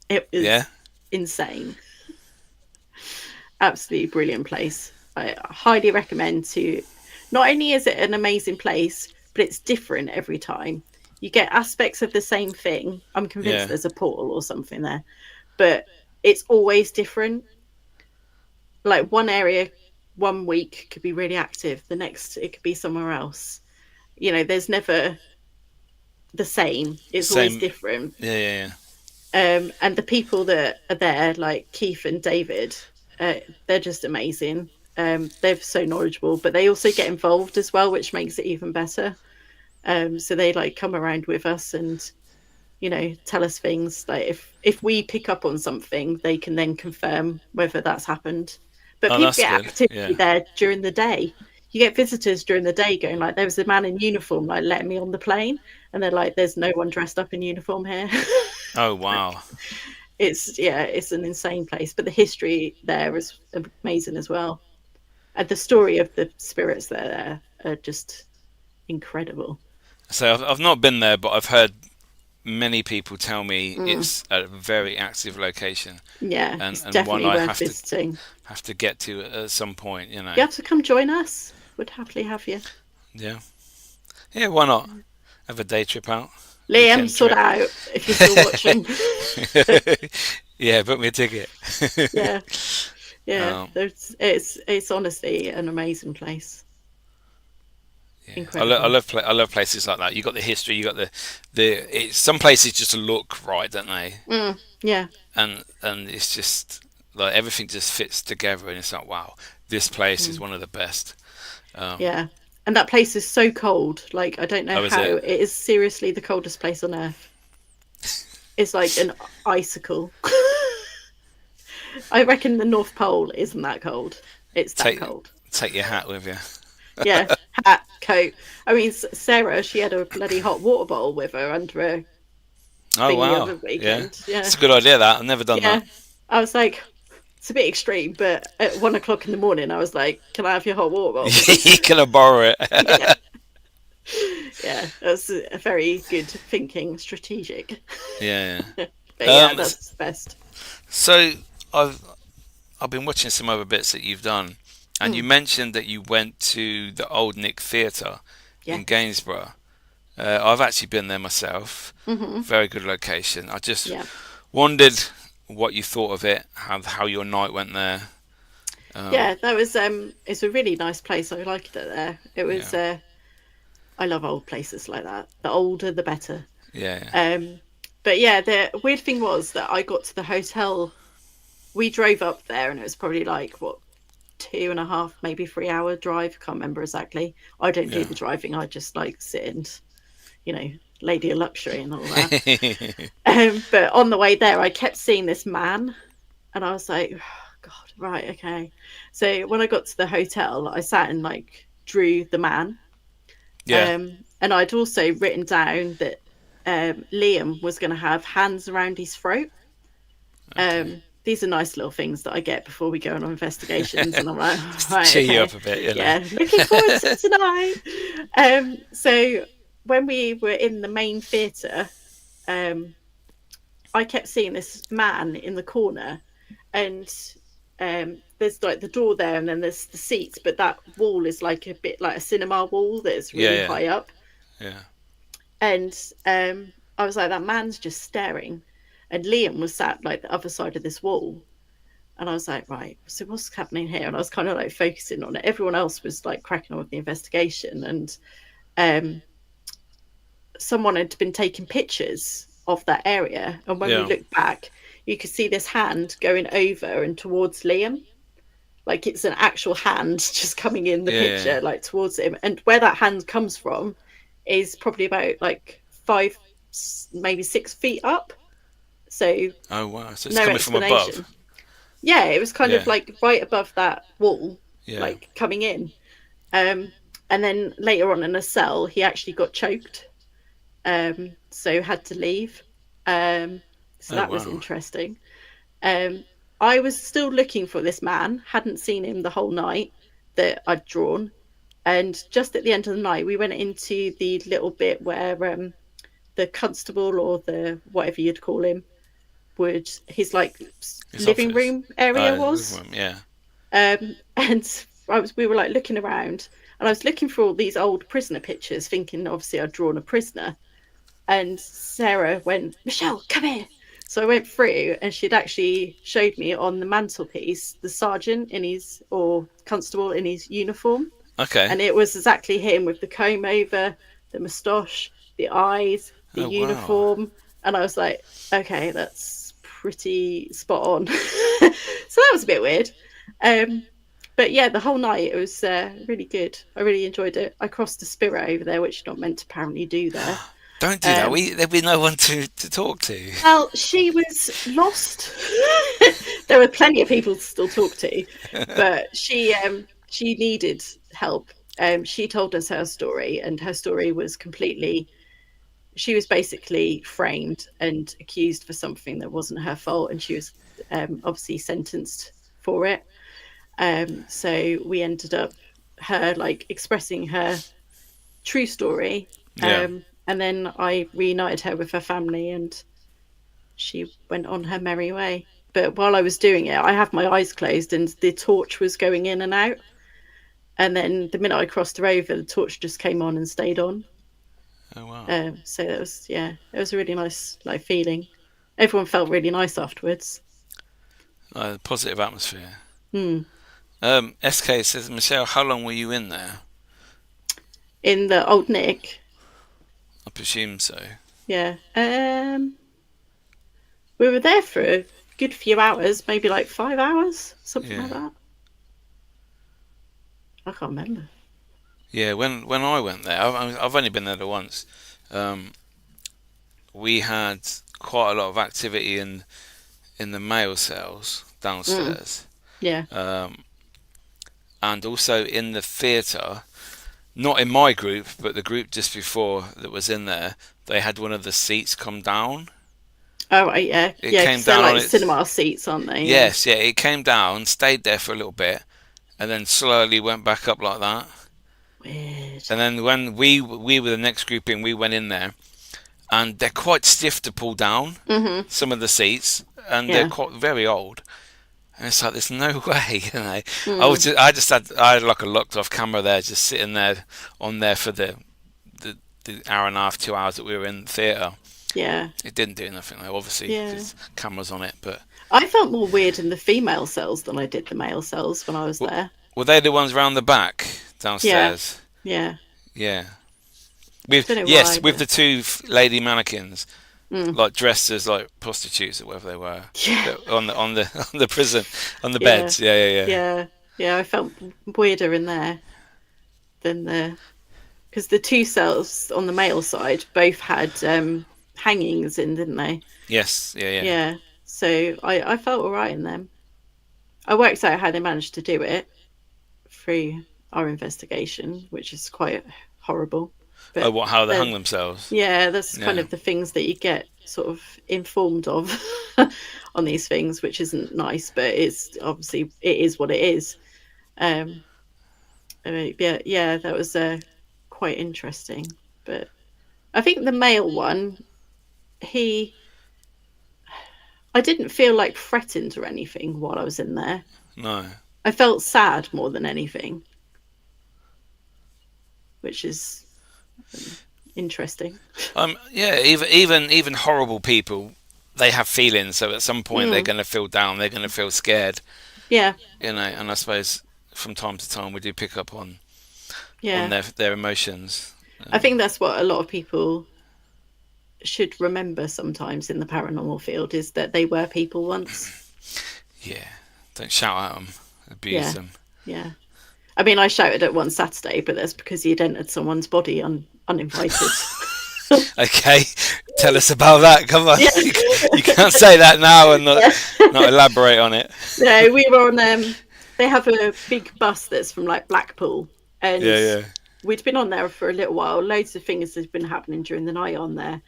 It Yeah, was insane. Absolutely brilliant place. I highly recommend to. Not only is it an amazing place, but it's different every time. You get aspects of the same thing. I'm convinced yeah, there's a portal or something there, but it's always different. Like one area, one week could be really active, the next it could be somewhere else. There's never the same. It's always same. different. Yeah, yeah, And the people that are there, like Keith and David, they're just amazing. They're so knowledgeable, but they also get involved as well, which makes it even better. So they like come around with us and tell us things. Like if we pick up on something, they can then confirm whether that's happened. But Oh, people that's get good. activity Yeah. there during the day. You get visitors during the day going like, there was a man in uniform like letting me on the plane, and they're like, there's no one dressed up in uniform here. Oh, Like, wow. it's an insane place, but the history there is amazing as well, and the story of the spirits there are just incredible. So I've not been there, but I've heard many people tell me Mm. it's a very active location, Yeah, and it's one definitely I worth visiting. have to get to at some point. You have to come join us. Would happily have you. Yeah, yeah. Why not have a day trip out, Liam, weekend sort it trip? out if you're still watching. Yeah, book me a ticket. Yeah, yeah. um, It's honestly an amazing place. yeah, Incredible. I love places like that. You got the history. You got some places just look right, don't they? Mm, yeah, And it's just like everything just fits together, and it's like wow, this place is mm, one of the best. Um, yeah. And that place is so cold. Like I don't know oh, is how. it? It is seriously the coldest place on earth. It's like an icicle. I reckon the North Pole isn't that cold. It's that Take cold. take your hat with you. Yeah, hat, coat. I mean, Sarah, she had a bloody hot water bottle with her under her Oh thingy the wow, other yeah, weekend. Yeah, it's a good idea. That I've never done yeah. that. I was like, it's a bit extreme, but at 1 o'clock in the morning, I was like, can I have your hot water bottle, You please? can borrow Yeah, it. yeah. That's a very good thinking, strategic. Yeah. But Yeah. yeah, that's the best. So I've I've been watching some other bits that you've done, and you Mm, mentioned that you went to the Old Nick Theatre yeah. in Gainsborough. I've actually been there myself. Hmm. Very good location. I just Yeah. wondered what you thought of it, how your night went there. Um, Yeah, that was it's a really nice place. I liked it there. It yeah, was I love old places like that. The older the better. yeah, Um but yeah, the weird thing was that I got to the hotel. We drove up there and it was probably like what 2.5, maybe 3 hour drive. Can't remember exactly. I don't do yeah, the driving. I just like sit and, you know, lady of luxury and all that. yeah. But on the way there, I kept seeing this man, and I was like, oh, God, right, okay. So when I got to the hotel, I sat and like drew the man, Yeah. and I'd also written down that Liam was going to have hands around his throat. Okay. These are nice little things that I get before we go on investigations, and I'm like, Just to right, cheer you okay, up a bit. yeah, looking forward to tonight. So when we were in the main theatre, um, I kept seeing this man in the corner, and there's like the door there, and then there's the seats, but that wall is like a bit like a cinema wall that's Yeah, really yeah, high up. yeah. And I was like, that man's just staring. And Liam was sat like the other side of this wall. And I was like, right, so what's happening here? And I was kind of like focusing on it. Everyone else was like cracking on with the investigation, and someone had been taking pictures of that area. And when we Yeah. looked back, you could see this hand going over and towards Liam. Like it's an actual hand just coming in the Yeah. picture, like towards him. And where that hand comes from is probably about like 5, maybe 6 feet up. So Oh wow. So it's no coming from above. explanation. Yeah, it was kind of Yeah. like right above that wall, Yeah. like coming in. And then later on in a cell, he actually got choked, so had to leave. So Oh that was wow. interesting. I was still looking for this man, hadn't seen him the whole night that I'd drawn. And just at the end of the night, we went into the little bit where the constable, or the whatever you'd call him, would his like His living office. room area was. Yeah. And we were like looking around, and I was looking for all these old prisoner pictures, thinking obviously I'd drawn a prisoner. And Sarah went, Michelle, come here. So I went through, and she'd actually showed me on the mantelpiece the sergeant in his, or constable in his uniform. Okay. And it was exactly him with the comb over, the moustache, the eyes, the Oh wow. uniform. And I was like, okay, that's pretty spot on. So that was a bit weird. But yeah, the whole night it was really good. I really enjoyed it. I crossed the spirit over there, which you're not meant to apparently do there. Don't do that. There'd be no one to talk to. Well, she was lost. There were plenty of people to still talk to, but she needed help. She told us her story, and her story was completely. She was basically framed and accused for something that wasn't her fault, and she was obviously sentenced for it. So we ended up her like expressing her true story. Yeah. And then I reunited her with her family, and she went on her merry way. But while I was doing it, I had my eyes closed, and the torch was going in and out. And then the minute I crossed her over, the torch just came on and stayed on. Oh wow. So it was a really nice like feeling. Everyone felt really nice afterwards. Positive atmosphere. Hmm. SK says, Michelle, how long were you in there? In the old Nick. I presume so. Yeah. We were there for a good few hours, maybe like 5 hours, something like that. I can't remember. Yeah, when I went there, I've only been there once. We had quite a lot of activity in the male cells downstairs. Yeah. And also in the theatre, not in my group, but the group just before that was in there, they had one of the seats come down. Oh, right, yeah. It yeah, came they're down like cinema seats, aren't they? Yes, yeah, it came down, stayed there for a little bit, and then slowly went back up like that. Weird. And then when we were the next group in, we went in there, and they're quite stiff to pull down, some of the seats, and they're quite very old. And it's like, there's no way, you know. I had like a locked off camera there, just sitting there on there for the hour and a half, 2 hours that we were in the theatre. Yeah. It didn't do nothing though, obviously, there's cameras on it, but I felt more weird in the female cells than I did the male cells when I was there. Were they the ones round the back downstairs? Yeah. With why, with the two lady mannequins, like dressed as like prostitutes or whatever they were. Yeah. On the prison, on the beds. Yeah. Yeah, I felt weirder in there than because the two cells on the male side both had hangings in, didn't they? Yes. Yeah. Yeah. So I felt all right in them. I worked out how they managed to do it through our investigation, which is quite horrible. But how they hung themselves? Yeah, that's kind of the things that you get sort of informed of on these things, which isn't nice, but it's obviously it is what it is. Yeah, that was quite interesting. But I think the male one, I didn't feel like threatened or anything while I was in there. No. I felt sad more than anything, which is interesting. Yeah, even horrible people they have feelings, so at some point they're going to feel down, they're going to feel scared. Yeah. And I suppose from time to time we do pick up on Yeah. their emotions. I think that's what a lot of people should remember sometimes in the paranormal field, is that they were people once. Yeah, don't shout at them, abuse them. Yeah. I mean, I shouted at one Saturday, but that's because he'd entered someone's body uninvited. Okay, tell us about that. Come on, Yeah. You can't say that now and not elaborate on it. No, we were on. They have a big bus that's from like Blackpool, and we'd been on there for a little while. Loads of things had been happening during the night on there,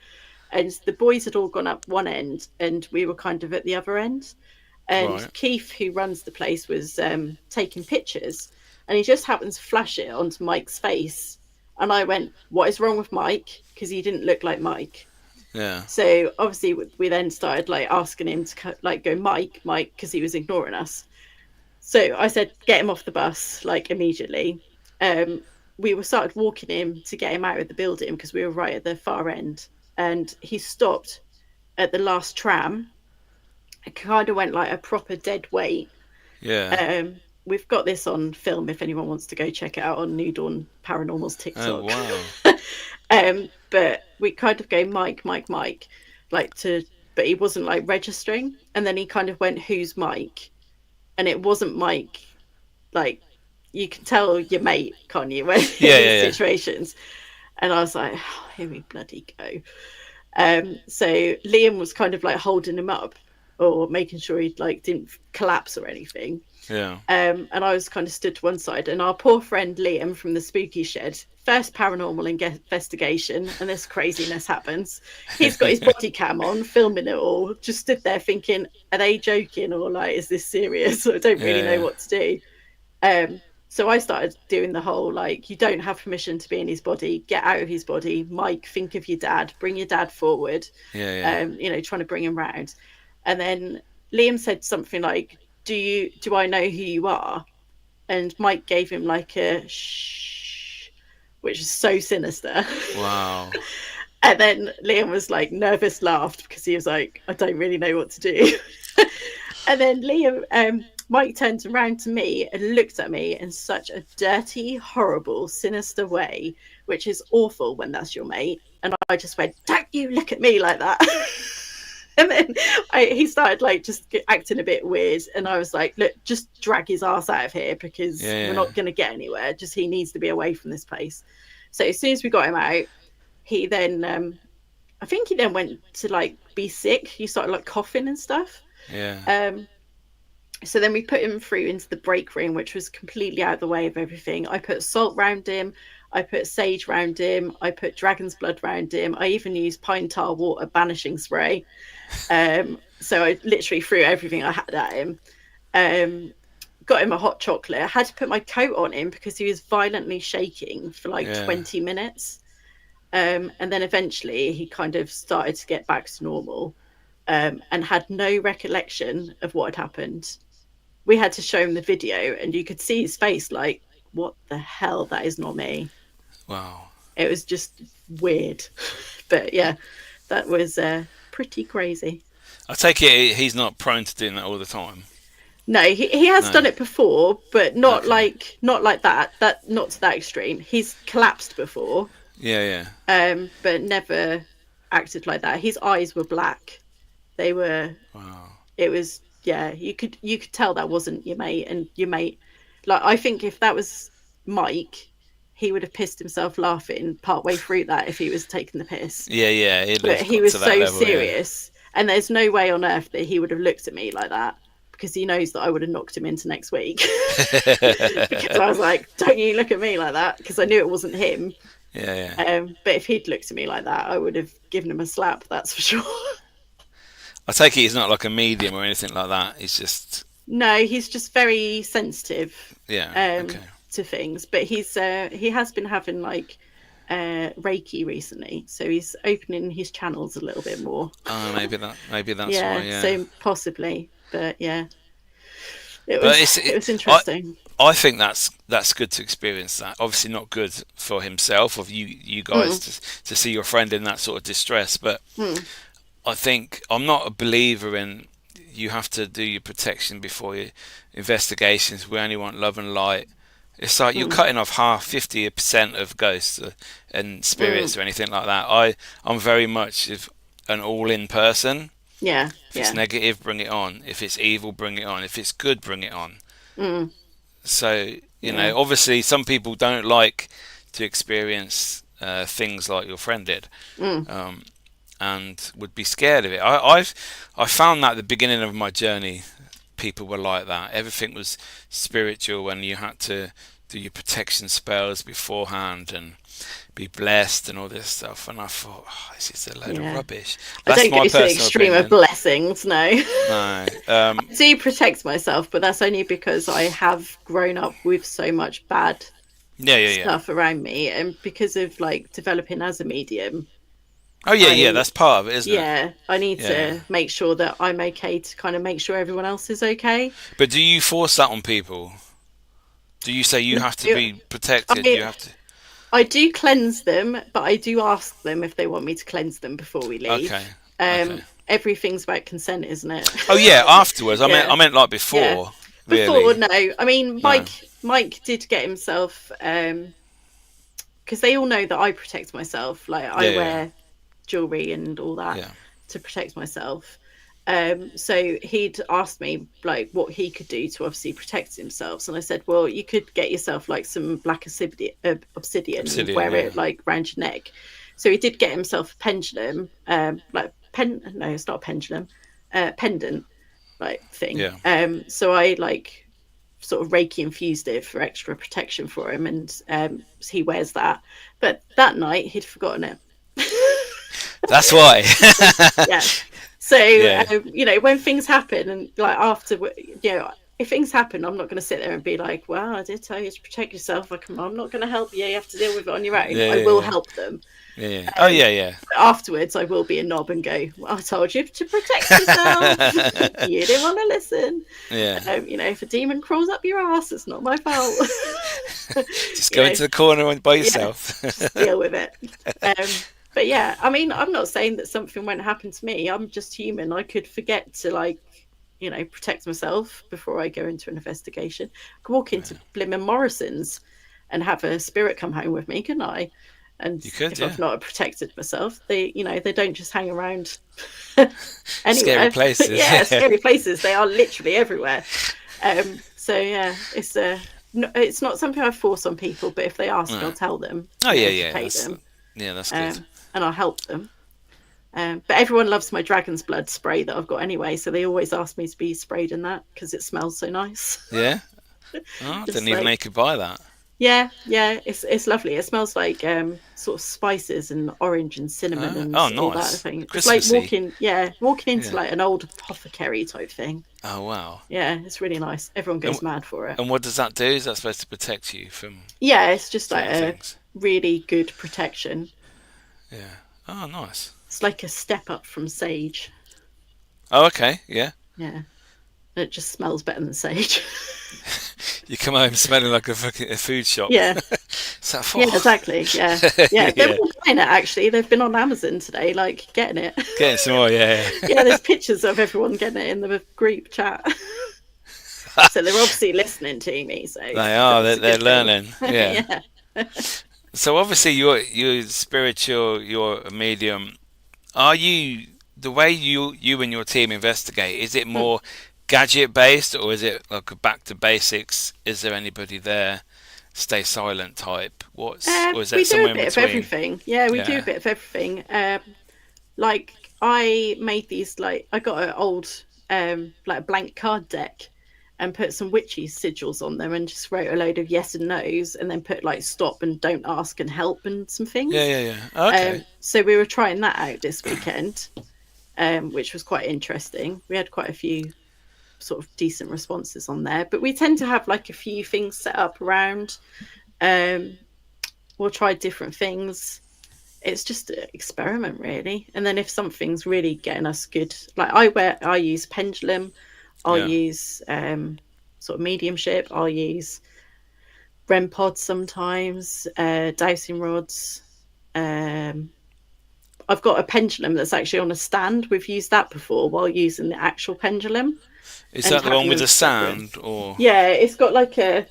and the boys had all gone up one end, and we were kind of at the other end. And Right. Keith, who runs the place, was taking pictures, and he just happened to flash it onto Mike's face. And I went, "What is wrong with Mike?" Because he didn't look like Mike. Yeah. So obviously we then started like asking him to like go, Mike, because he was ignoring us. So I said, "Get him off the bus, like immediately." We were started walking him to get him out of the building because we were right at the far end, and he stopped at the last tram. It kind of went like a proper dead weight. Yeah. We've got this on film if anyone wants to go check it out on New Dawn Paranormal's TikTok. Oh wow. But we kind of go, Mike, but he wasn't like registering. And then he kind of went, "Who's Mike?" And it wasn't Mike. Like, you can tell your mate, can't you, when in these situations. And I was like, "Oh, here we bloody go." So Liam was kind of like holding him up or making sure he like didn't collapse or anything. Yeah. And I was kind of stood to one side, and our poor friend Liam from the Spooky Shed, first paranormal investigation, and this craziness happens. He's got his body cam on, filming it all, just stood there thinking, are they joking, or like, is this serious? I don't really know what to do. So I started doing the whole, like, you don't have permission to be in his body, get out of his body. Mike, think of your dad, bring your dad forward. Trying to bring him round. And then Liam said something like, do I know who you are? And Mike gave him like a shh, which is so sinister. Wow. And then Liam was like nervous, laughed, because he was like, I don't really know what to do. And then Mike turned around to me and looked at me in such a dirty, horrible, sinister way, which is awful when that's your mate. And I just went, don't you look at me like that. And then he started like just acting a bit weird, and I was like, look, just drag his ass out of here, because we're not going to get anywhere. Just, he needs to be away from this place. So as soon as we got him out, he then I think he then went to like be sick. He started like coughing and stuff. So then we put him through into the break room, which was completely out of the way of everything. I put salt round him, I put sage round him, I put dragon's blood round him. I even used pine tar water banishing spray. So I literally threw everything I had at him. Got him a hot chocolate. I had to put my coat on him because he was violently shaking for like 20 minutes. And then eventually he kind of started to get back to normal, and had no recollection of what had happened. We had to show him the video, and you could see his face like, what the hell? That is not me. Wow. It was just weird. But yeah, that was pretty crazy. I take it he's not prone to doing that all the time. No, he has done it before, but not like that. That, not to that extreme. He's collapsed before. But never acted like that. His eyes were black. They were. Wow. It was, you could tell that wasn't your mate. And your mate, like, I think if that was Mike, he would have pissed himself laughing partway through that if he was taking the piss. But he was so serious, and there's no way on earth that he would have looked at me like that, because he knows that I would have knocked him into next week. Because I was like, don't you look at me like that, because I knew it wasn't him. But if he'd looked at me like that, I would have given him a slap, that's for sure. I take it he's not like a medium or anything like that. He's just... No, he's just very sensitive to things. But he has been having like Reiki recently, so he's opening his channels a little bit more. Oh, maybe that's why. So possibly, but yeah, it was interesting. I think that's good to experience that. Obviously not good for himself, of you guys to see your friend in that sort of distress, but I think I'm not a believer in you have to do your protection before your investigations. We only want love and light. It's like you're cutting off 50% of ghosts and spirits or anything like that. I'm very much an all-in person. Yeah. If it's negative, bring it on. If it's evil, bring it on. If it's good, bring it on. So, you know, obviously some people don't like to experience things like your friend did, and would be scared of it. I found that at the beginning of my journey, people were like that. Everything was spiritual, and you had to do your protection spells beforehand and be blessed and all this stuff. And I thought, this is a load of rubbish. That's I don't my go to the extreme opinion. of blessings, no. No. I do protect myself, but that's only because I have grown up with so much bad stuff around me, and because of like developing as a medium. Oh yeah, that's part of it, isn't it? Yeah, I need to make sure that I'm okay to kind of make sure everyone else is okay. But do you force that on people? Do you say you have to be protected? You have to. I do cleanse them, but I do ask them if they want me to cleanse them before we leave. Okay. Everything's about consent, isn't it? Oh yeah, afterwards. I meant like before. Yeah. Really. Before, no. I mean, Mike did get himself, because they all know that I protect myself. Like I wear jewelry and all that to protect myself. So he'd asked me like what he could do to obviously protect himself, and I said, well, you could get yourself like some black obsidian and wear it like around your neck. So he did get himself a pendulum, no, it's not a pendulum, pendant like thing. So I like sort of Reiki infused it for extra protection for him, and he wears that. But that night he'd forgotten it. That's why. Yeah. So, you know, when things happen and like after, you know, if things happen, I'm not going to sit there and be like, well, I did tell you to protect yourself. I'm not going to help you. You have to deal with it on your own. I will help them. Yeah. Oh, yeah. Afterwards, I will be a knob and go, well, I told you to protect yourself. You didn't want to listen. Yeah. You know, if a demon crawls up your ass, it's not my fault. Just go into the corner by yourself. Just deal with it. But yeah, I mean, I'm not saying that something won't happen to me. I'm just human. I could forget to, like, you know, protect myself before I go into an investigation. I could walk into Blimmin' Morrison's and have a spirit come home with me, couldn't I? And if I've not protected myself, they don't just hang around anywhere. Scary places. Scary places. They are literally everywhere. So yeah, it's not something I force on people, but if they ask, I'll tell them. Oh yeah. That's good. And I'll help them. But everyone loves my dragon's blood spray that I've got anyway, so they always ask me to be sprayed in that because it smells so nice. Yeah. Oh, I didn't even know you could buy that. Yeah, it's lovely. It smells like sort of spices and orange and cinnamon and all that thing. It's like walking into like an old apothecary type thing. Oh wow. Yeah, it's really nice. Everyone goes mad for it. And what does that do? Is that supposed to protect you from? Yeah, it's just like a really good protection. Yeah. Oh, nice. It's like a step up from sage. Oh, okay. Yeah. Yeah. And it just smells better than sage. You come home smelling like a food shop. Yeah. Yeah, exactly. Yeah. They're all buying it, actually. They've been on Amazon today, like, getting it. Getting some more, yeah. Yeah, there's pictures of everyone getting it in the group chat. So they're obviously listening to me. So they are. They're learning. Yeah. So obviously you're spiritual, you're a medium. Are you, the way you and your team investigate, is it more gadget based or is it like a back to basics? Is there anybody there? Stay silent type? Or is that somewhere in between? We do a bit of everything. Yeah, we do a bit of everything. Like I made these, like I got an old like a blank card deck and put some witchy sigils on them and just wrote a load of yes and no's and then put like stop and don't ask and help and some things. Yeah. Okay. So we were trying that out this weekend, which was quite interesting. We had quite a few sort of decent responses on there, but we tend to have like a few things set up around. We'll try different things. It's just an experiment really. And then if something's really getting us good, like I use pendulum, I'll use sort of mediumship, I'll use REM pods sometimes, dowsing rods. I've got a pendulum that's actually on a stand. We've used that before while using the actual pendulum Is and that the one having with them the separate. sand, or? Yeah, it's got like a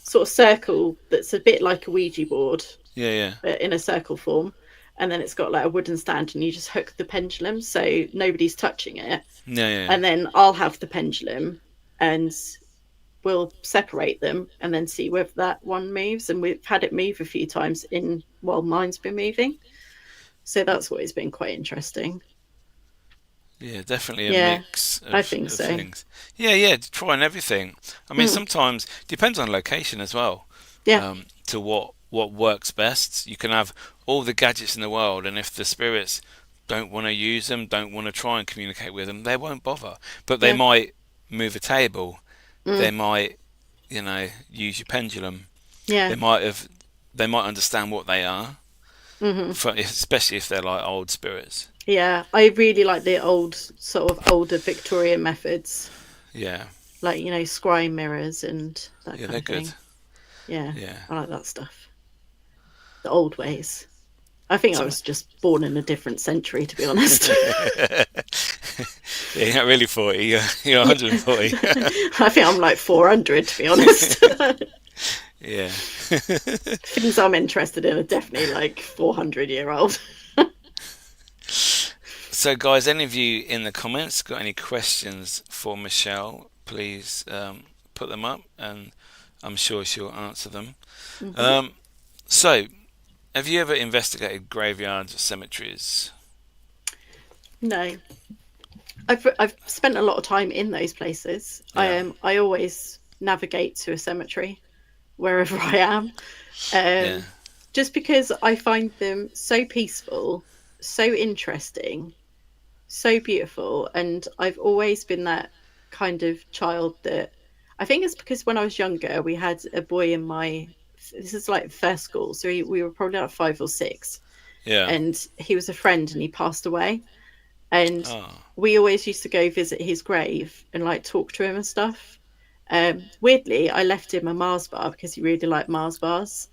sort of circle that's a bit like a Ouija board, Yeah, yeah, but in a circle form. And then it's got like a wooden stand, and you just hook the pendulum so nobody's touching it. yeah, yeah. And then I'll have the pendulum, and we'll separate them and then see whether that one moves. And we've had it move a few times in while mine's been moving. So that's always been quite interesting. Yeah, definitely a Yeah, mix I think of so. things. Yeah, yeah, trying everything. I mean, Mm, sometimes depends on location as well. yeah, To what works best. You can have all the gadgets in the world, and if the spirits don't want to use them, don't want to try and communicate with them, they won't bother. But they yeah, might move a table. They mm, might, use your pendulum. yeah, They might have. They might understand what they are, hmm, especially if they're like old spirits. yeah. I really like the old, sort of older Victorian methods, Yeah, like, scry mirrors and that yeah, kind they're of good. thing. Yeah, Yeah. I like that stuff. The old ways. I think I Some, was just born in a different century, to be honest. yeah, you're not really 40. You're 140. I think I'm like 400, to be honest. Yeah. Things I'm interested in are definitely like 400-year-old. So, guys, any of you in the comments got any questions for Michelle? Please put them up, and I'm sure she'll answer them. Hmm. Um, so, have you ever investigated graveyards or cemeteries? No, I've spent a lot of time in those places. Yeah. I always navigate to a cemetery wherever I am, Yeah. just because I find them so peaceful, so interesting, so beautiful. And I've always been that kind of child that, I think it's because when I was younger, we had a boy in my, this is like first school, so we were probably like 5 or 6, Yeah. and he was a friend and he passed away. And Oh. we always used to go visit his grave and like talk to him and stuff. Weirdly, I left him a Mars bar because he really liked Mars bars.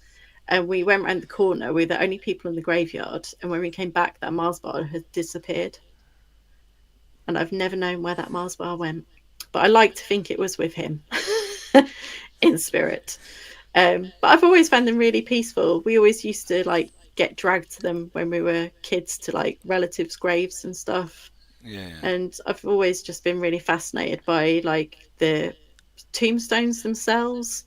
And we went around the corner. We were the only people in the graveyard. And when we came back, that Mars bar had disappeared. And I've never known where that Mars bar went. But I like to think it was with him in spirit. But I've always found them really peaceful. We always used to like get dragged to them when we were kids, to like relatives' graves and stuff. Yeah. And I've always just been really fascinated by like the tombstones themselves,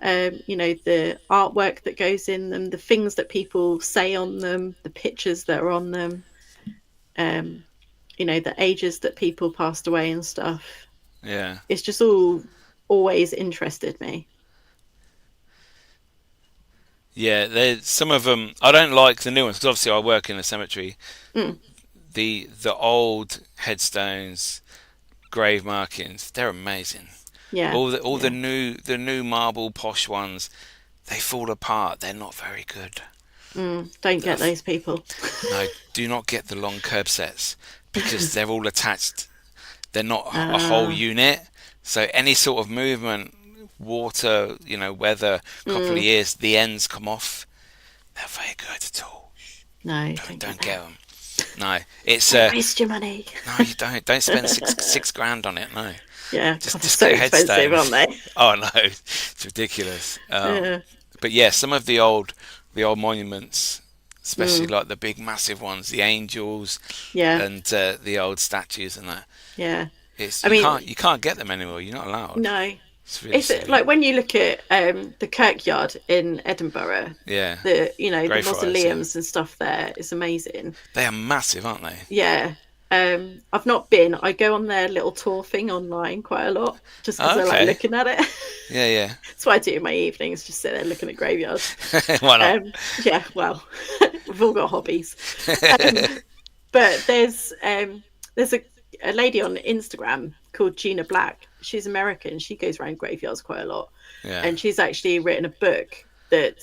the artwork that goes in them, the things that people say on them, the pictures that are on them, um, the ages that people passed away and stuff. Yeah. It's just all always interested me. Yeah. There's some of them. I don't like the new ones because obviously I work in a cemetery. Mm, The old headstones, grave markings, they're amazing. yeah, All yeah. the new marble posh ones, they fall apart. They're not very good. Don't The get those people. No, do not get the long curb sets because they're all attached. They're not a whole uh, unit. So any sort of movement, water, weather, couple of mm, years, the ends come off. They're very good at all. no, Don't don't get don't that. get them. No, it's Don't waste your money. no, you don't. Don't spend six grand on it. No, Yeah, just God, they're just so get a expensive, headstone. aren't they? Oh no, it's ridiculous. Yeah. But yeah, some of the old monuments, especially Mm, like the big massive ones, the angels yeah, and the old statues and that. yeah. It's I mean, you can't get them anymore. You're not allowed. no. It's really It's silly. like when you look at the kirkyard in Edinburgh, Yeah, the Greyfriars. Yeah, mausoleums and stuff there is amazing. they are massive, aren't they? Yeah. I've not been. I go on their little tour thing online quite a lot just because Oh, I like okay. looking at it. Yeah, yeah. That's what I do in my evenings, just sit there looking at graveyards. Why not? Yeah, well, we've all got hobbies. Um, but there's a lady on Instagram called Gina Black. She's American. She goes around graveyards quite a lot, Yeah. and she's actually written a book that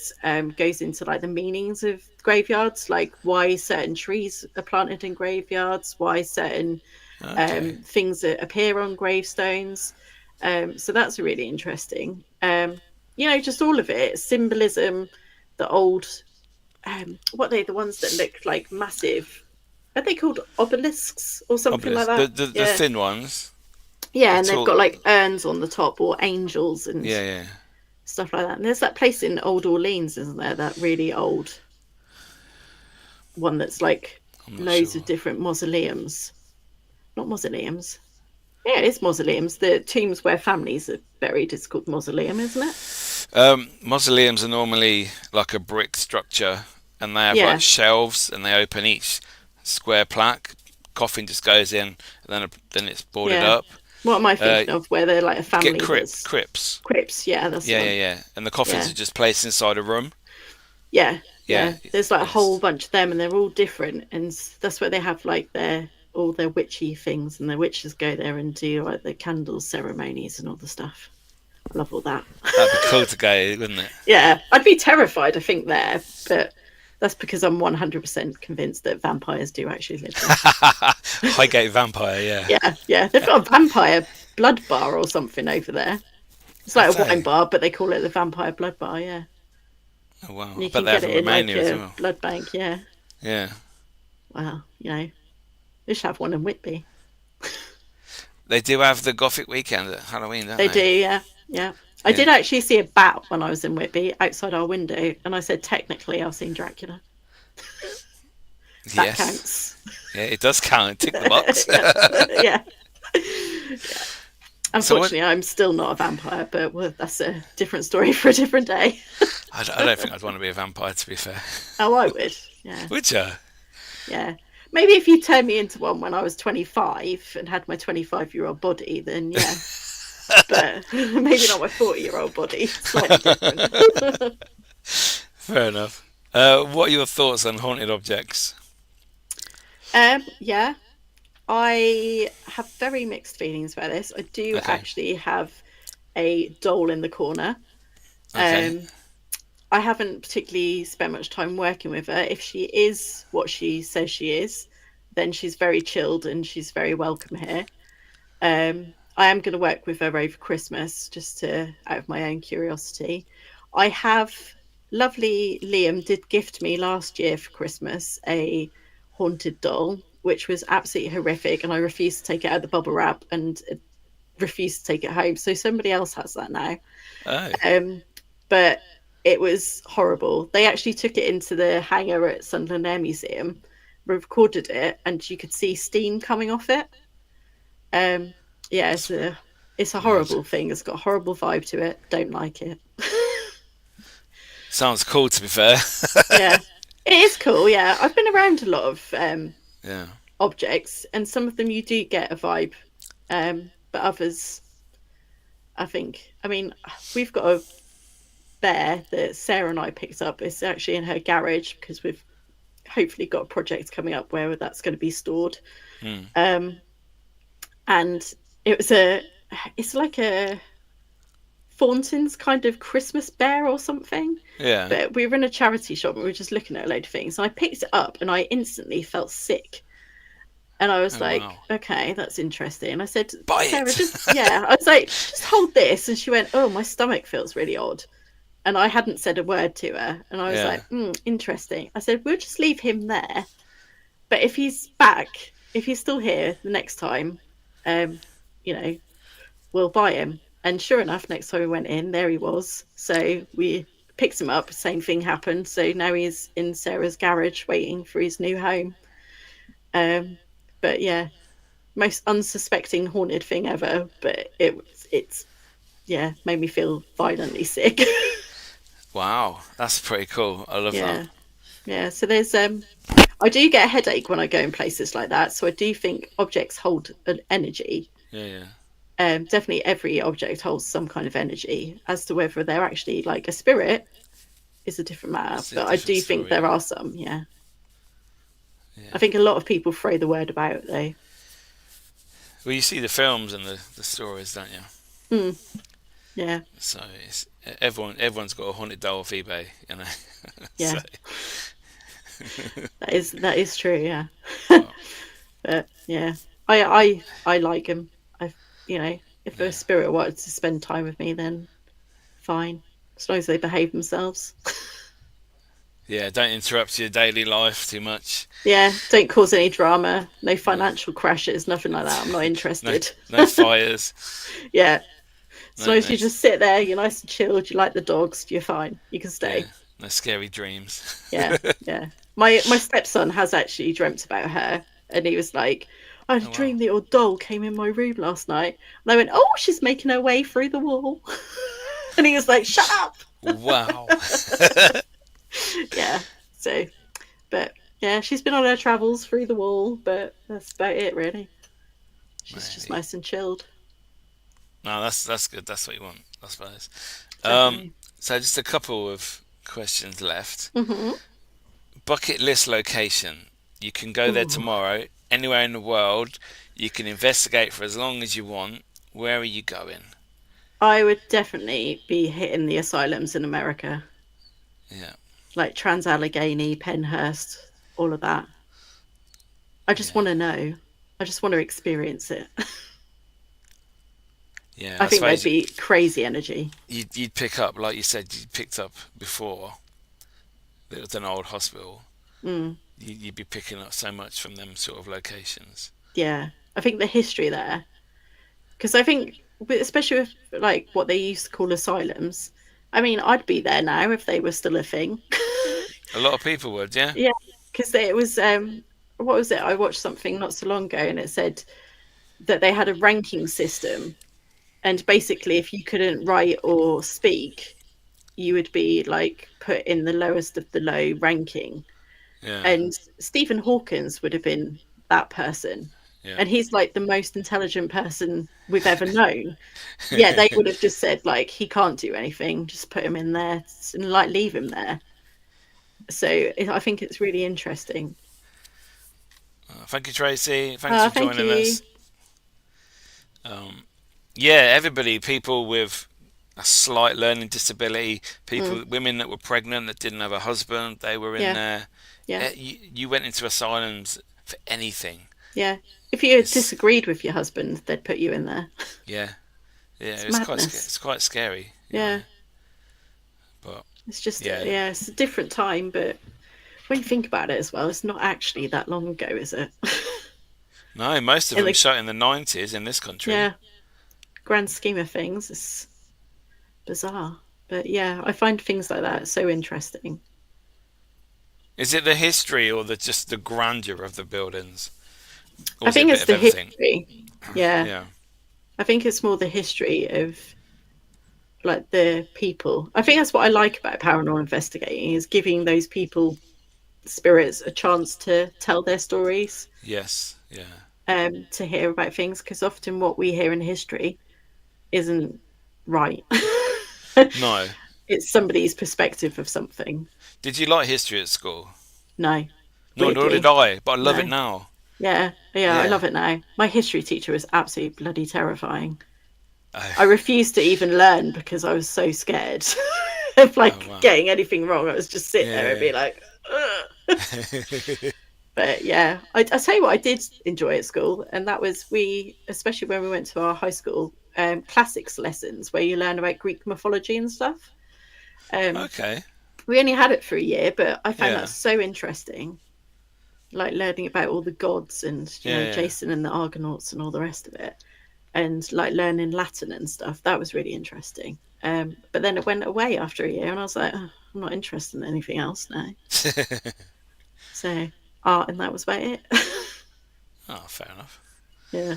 goes into like the meanings of graveyards, like why certain trees are planted in graveyards, why certain Okay. things that appear on gravestones. So that's really interesting. Just all of it, symbolism, the old, what are they, the ones that look like massive? are they called obelisks or something like Obelisk. that? The Yeah. thin ones. Yeah, The and they've tall. got like urns on the top or angels and Yeah, yeah. stuff like that. And there's that place in Old Orleans, isn't there? That really old one that's like I'm not loads of sure. different mausoleums. Not mausoleums. Yeah, it's mausoleums. The tombs where families are buried is called mausoleum, isn't it? Mausoleums are normally like a brick structure, and they have like Yeah, shelves, and they open each square plaque. Coffin just goes in, and then it's boarded yeah. up. What am I Uh, thinking of? Where they're like a get family that's crypts. crypts. Yeah, that's the Yeah, yeah, one. yeah. And the coffins Yeah, are just placed inside a room. yeah, Yeah, yeah. There's like a whole it's bunch of them, and they're all different, and that's where they have like their all their witchy things, and the witches go there and do like the candle ceremonies and all the stuff. Love all that. that'd be cool to go, wouldn't it? Yeah, I'd be terrified, I think, there, but that's because I'm 100% convinced that vampires do actually live there. Highgate Vampire, yeah. Yeah, yeah. They've got a vampire blood bar or something over there. It's Have like a wine they? bar, but they call it the vampire blood bar, yeah. Oh wow. And I you bet can they have get in it in like Romania as a well. blood bank, yeah. Yeah. Well, they should have one in Whitby. They do have the Gothic weekend at Halloween, don't They do, they? yeah, yeah. I Yeah. did actually see a bat when I was in Whitby outside our window, and I said, technically, I've seen Dracula. That Yes. counts. Yeah, it does count. Tick the box. yeah, yeah. So what? Unfortunately, I'm still not a vampire, but well, that's a different story for a different day. I don't think I'd want to be a vampire, to be fair. Oh, I would. Yeah, Would you? yeah. Maybe if you turned me into one when I was 25 and had my 25-year-old body, then yeah. But maybe not my 40-year-old body. Slightly different. Fair enough. What are your thoughts on haunted objects? Yeah, I have very mixed feelings about this. I do Okay. actually have a doll in the corner. Okay. Um, I haven't particularly spent much time working with her. If she is what she says she is, then she's very chilled and she's very welcome here. I am going to work with her over Christmas just to out of my own curiosity. I have lovely Liam did gift me last year for Christmas a haunted doll, which was absolutely horrific, and I refused to take it out of the bubble wrap and refused to take it home. So somebody else has that now. Oh. But it was horrible. They actually took it into the hangar at Sunderland Air Museum, recorded it, and you could see steam coming off it. Yeah, it's a Mad. horrible thing. It's got a horrible vibe to it. Don't like it. Sounds cool, to be fair. Yeah, it is cool. Yeah, I've been around a lot of Yeah. objects, and some of them you do get a vibe, but others, I think. I mean, we've got a bear that Sarah and I picked up. It's actually in her garage because we've hopefully got a project coming up where that's going to be stored. And it's like a Thornton's kind of Christmas bear or something. Yeah. But we were in a charity shop and we were just looking at a load of things. And I picked it up and I instantly felt sick. And I was Oh, like, wow. okay, that's interesting. And I said, Buy it. Sarah, I was like, just hold this. And she went, oh, my stomach feels really odd. And I hadn't said a word to her. And I was Yeah. like, interesting. I said, we'll just leave him there. But if he's back, if he's still here the next time, we'll buy him. And sure enough, next time we went in, there he was. So we picked him up. Same thing happened. So now he's in Sarah's garage waiting for his new home. But yeah, most unsuspecting haunted thing ever. But it's made me feel violently sick. Wow, that's pretty cool. I love that. Yeah. So there's I do get a headache when I go in places like that. So I do think objects hold an energy. Yeah, yeah. Definitely every object holds some kind of energy. As to whether they're actually like a spirit is a different matter. It's a But I different do story, think there yeah. are some, yeah. Yeah. I think a lot of people throw the word about though. Well, you see the films and the stories, don't you? Yeah, So it's everyone's got a haunted doll off eBay, you know. yeah. So, that is true, yeah. well, But yeah, I like them. If a spirit wanted to spend time with me, then fine, as long as they behave themselves. Yeah, don't interrupt your daily life too much. Yeah, don't cause any drama, no financial crashes, nothing like that. I'm not No, interested. no fires. Yeah. As No, long as no, you just sit there, you're nice and chilled, you like the dogs, you're fine. You can yeah, stay. no scary dreams. Yeah, yeah. My stepson has actually dreamt about her, and he was like, "I had a Oh wow. dream the old doll came in my room last night." And I went, "Oh, she's making her way through the wall," and he was like, "Shut up." Wow. Yeah. So, but yeah, she's been on her travels through the wall, but that's about it, really. She's just Maybe. nice and chilled. No, that's good. That's what you want, I suppose. Um, Definitely. so just a couple of questions left. Mm-hmm. Bucket list location. You can go there Ooh. tomorrow, anywhere in the world. You can investigate for as long as you want. Where are you going? I would definitely be hitting the asylums in America, Yeah, like Trans-Allegheny, Penhurst, all of that. I just yeah, want to know. I just want to experience it. yeah. I I think there'd suppose be crazy energy. you'd pick up, like you said, you picked up before. It was an old hospital. Mm, You'd be picking up so much from them sort of locations. yeah. I think the history there, because I think, especially with like what they used to call asylums, I mean, I'd be there now if they were still a thing. A lot of people would, yeah, Yeah, because it was, what was it? I watched something not so long ago and it said that they had a ranking system. And basically, if you couldn't write or speak, you would be like put in the lowest of the low ranking. yeah, And Stephen Hawkins would have been that person. yeah. And he's like the most intelligent person we've ever known. Yeah, they would have just said, like, he can't do anything, just put him in there and like leave him there. So I think it's really interesting. Thank you, Tracy. Thanks for Thank joining you. us. Um, yeah, everybody, people with a slight learning disability, Mm, people, women that were pregnant that didn't have a husband, they were in yeah, there. yeah, You went into asylums for anything. yeah. If you It's disagreed with your husband, they'd put you in there. yeah, yeah. It's madness. It's quite scary, you know. Yeah, But it's just, yeah, yeah, it's a different time, but when you think about it as well, it's not actually that long ago, is it? no, most of In them the, shot in the 90s in this country. yeah, grand scheme of things, it's bizarre. But yeah, I find things like that so interesting. Is it the history or the just the grandeur of the buildings, or I is it a think bit it's of the everything? history. Yeah, Yeah, I think it's more the history of like the people. I think that's what I like about paranormal investigating is giving those people spirits a chance to tell their stories, yes, yeah. to hear about things because often what we hear in history isn't right. No. It's somebody's perspective of something. Did you like history at school? No, No, nor did weirdly, I, but I love it no. now. Yeah, yeah, I Yeah. love it now. My history teacher was absolutely bloody terrifying. I Oh, refused to even learn because I was so scared of oh like wow. getting anything wrong. I was just sit there and Yeah. be like, ugh. But yeah, I tell you what, I did enjoy at school, and that was we, especially when we went to our high school classics lessons where you learn about Greek mythology and stuff. Um, Okay. we only had it for a year, but I found that Yeah. so interesting, like learning about all the gods and Yeah. Yeah. Jason and the Argonauts and all the rest of it, and like learning Latin and stuff. That was really interesting. But then it went away after a year, and I was like, oh, I'm not interested in anything else now. So art, and that was about it. Oh, fair enough. Yeah.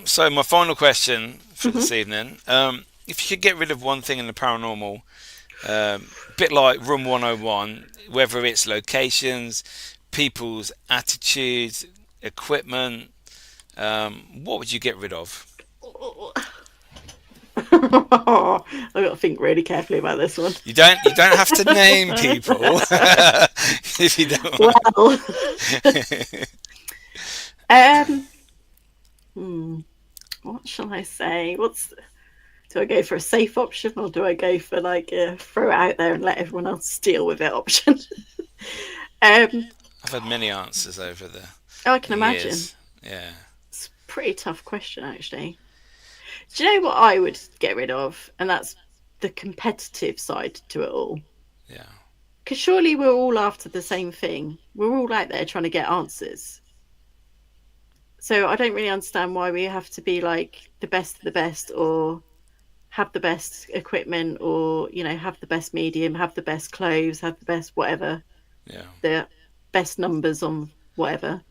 So my final question for Hmm. this evening: if you could get rid of one thing in the paranormal, bit like Room 101, whether it's locations, people's attitudes, equipment, what would you get rid of? I've got to think really carefully about this one. You don't have to name people if you don't want. Well, um, hmm, what shall I say? Do I go for a safe option or do I go for like a throw it out there and let everyone else deal with it option? um, I've had many answers over I can the imagine. years. Yeah, It's a pretty tough question, actually. Do you know what I would get rid of? And that's the competitive side to it all. yeah, because surely we're all after the same thing. We're all out there trying to get answers. So I don't really understand why we have to be like the best of the best, or have the best equipment, or have the best medium, have the best clothes, have the best whatever, the best numbers on whatever.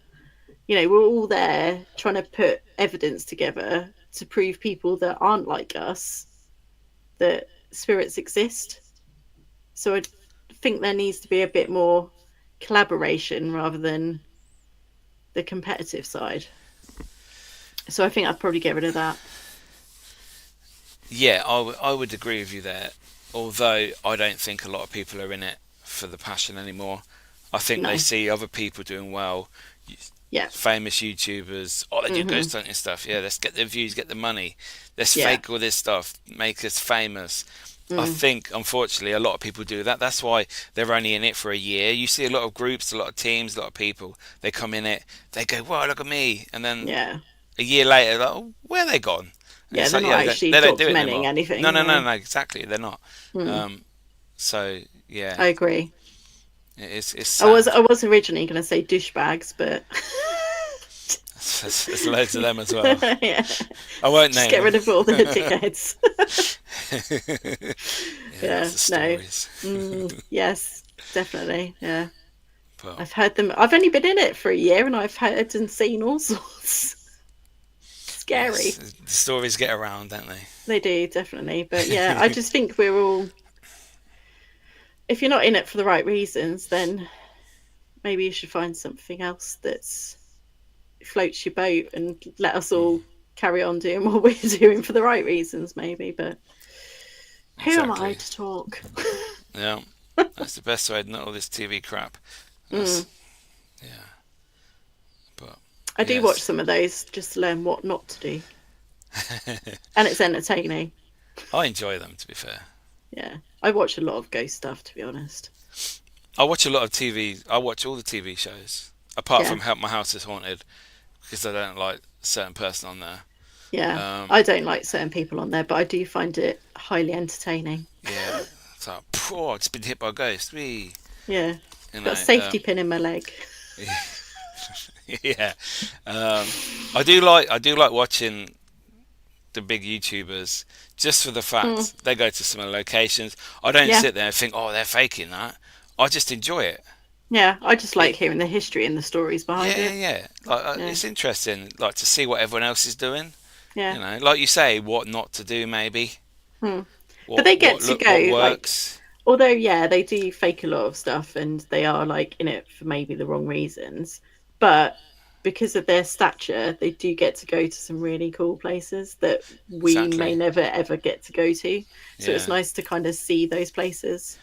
We're all there trying to put evidence together to prove people that aren't like us that spirits exist. So I think there needs to be a bit more collaboration rather than the competitive side. So I think I'd probably get rid of that. Yeah, I would agree with you there. Although I don't think a lot of people are in it for the passion anymore. I think they see other people doing well. Famous YouTubers, they do ghost hunting stuff. Yeah, let's get the views, get the money. Let's fake all this stuff, make us famous. I think, unfortunately, a lot of people do that. That's why they're only in it for a year. You see a lot of groups, a lot of teams, a lot of people. They come in it, they go, "Wow, look at me," and then a year later, like, "Oh, where are they gone?" And they're not actually documenting anything. No, exactly, they're not. So yeah, I agree. It's sad. I was originally going to say douchebags, but there's loads of them as well. Yeah. I won't name. Just get rid of all the dickheads. Yes, definitely. Yeah, but I've heard them. I've only been in it for a year, and I've heard and seen all sorts. Scary. Yes, the stories get around, don't they? They do, definitely. But yeah, I just think we're all. If you're not in it for the right reasons, then maybe you should find something else that's floats your boat and let us all carry on doing what we're doing for the right reasons, maybe. But who am I to talk? Yeah, that's the best way. Not all this TV crap. Yeah, but I do watch some of those just to learn what not to do, and it's entertaining. I enjoy them, to be fair. Yeah, I watch a lot of ghost stuff, to be honest. I watch a lot of TV. I watch all the TV shows, apart from My House is Haunted, because I don't like a certain person on there. Yeah, I don't like certain people on there, but I do find it highly entertaining. Yeah, it's like, I've just been hit by a ghost. Wee. Yeah, got a safety pin in my leg. Yeah, I do like watching the big YouTubers just for the fact they go to some of the locations. I don't sit there and think, they're faking that. I just enjoy it. Yeah, I just like hearing the history and the stories behind it. Yeah. It's interesting, like, to see what everyone else is doing. Yeah, like you say, what not to do, maybe. But they get to go. What works. Although, they do fake a lot of stuff, and they are like in it for maybe the wrong reasons. But because of their stature, they do get to go to some really cool places that we may never ever get to go to. So it's nice to kind of see those places,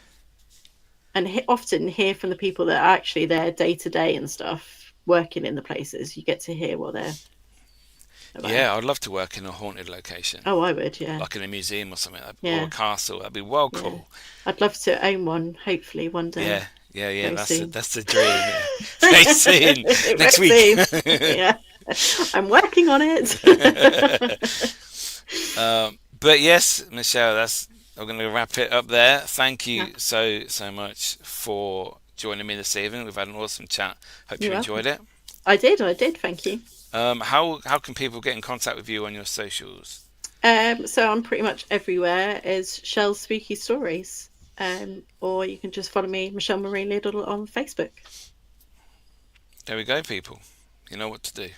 and often hear from the people that are actually there day to day and stuff, working in the places. You get to hear what they're about. Yeah, I'd love to work in a haunted location. Oh, I would, yeah. Like in a museum or something, or a castle. That'd be well cool. I'd love to own one, hopefully, one day. Yeah. That's the dream. Yeah. Very soon, next week. Yeah, I'm working on it. But yes, Michelle, I'm going to wrap it up there. Thank you so much for joining me this evening. We've had an awesome chat. Hope you enjoyed it. I did. Thank you. How can people get in contact with you on your socials? So I'm pretty much everywhere as Shell's Spooky Stories. Or you can just follow me, Michele Marie Liddle, on Facebook. There we go, people. You know what to do.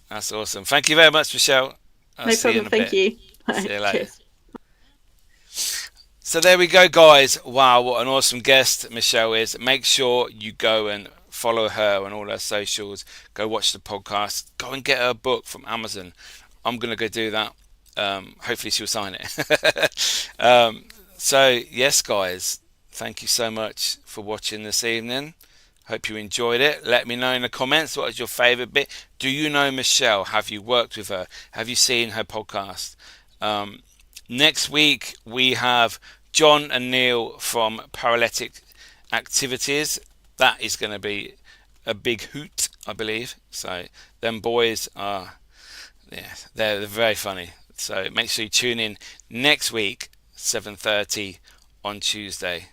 That's awesome. Thank you very much, Michelle. No problem. Thank you. See you later. Cheers. So there we go, guys. Wow, what an awesome guest Michelle is. Make sure you go and follow her on all her socials. Go watch the podcast. Go and get her book from Amazon. I'm going to go do that. Hopefully she'll sign it. So yes, guys, thank you so much for watching this evening. Hope you enjoyed it. Let me know in the comments what is your favourite bit. Do you know Michelle? Have you worked with her? Have you seen her podcast? Next week we have John and Neil from Paralytic Activities. That is going to be a big hoot, I believe. So them boys are, they're very funny. So make sure you tune in next week, 7:30 on Tuesday.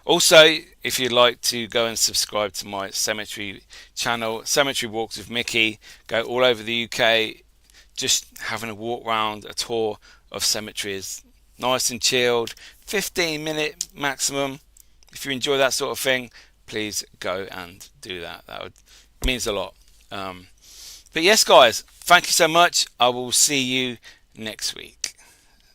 Also, if you'd like to go and subscribe to my cemetery channel, Cemetery Walks with Miki, go all over the UK, just having a walk round, a tour of cemeteries, nice and chilled, 15-minute maximum. If you enjoy that sort of thing, please go and do that. Means a lot. But yes, guys, thank you so much. I will see you next week.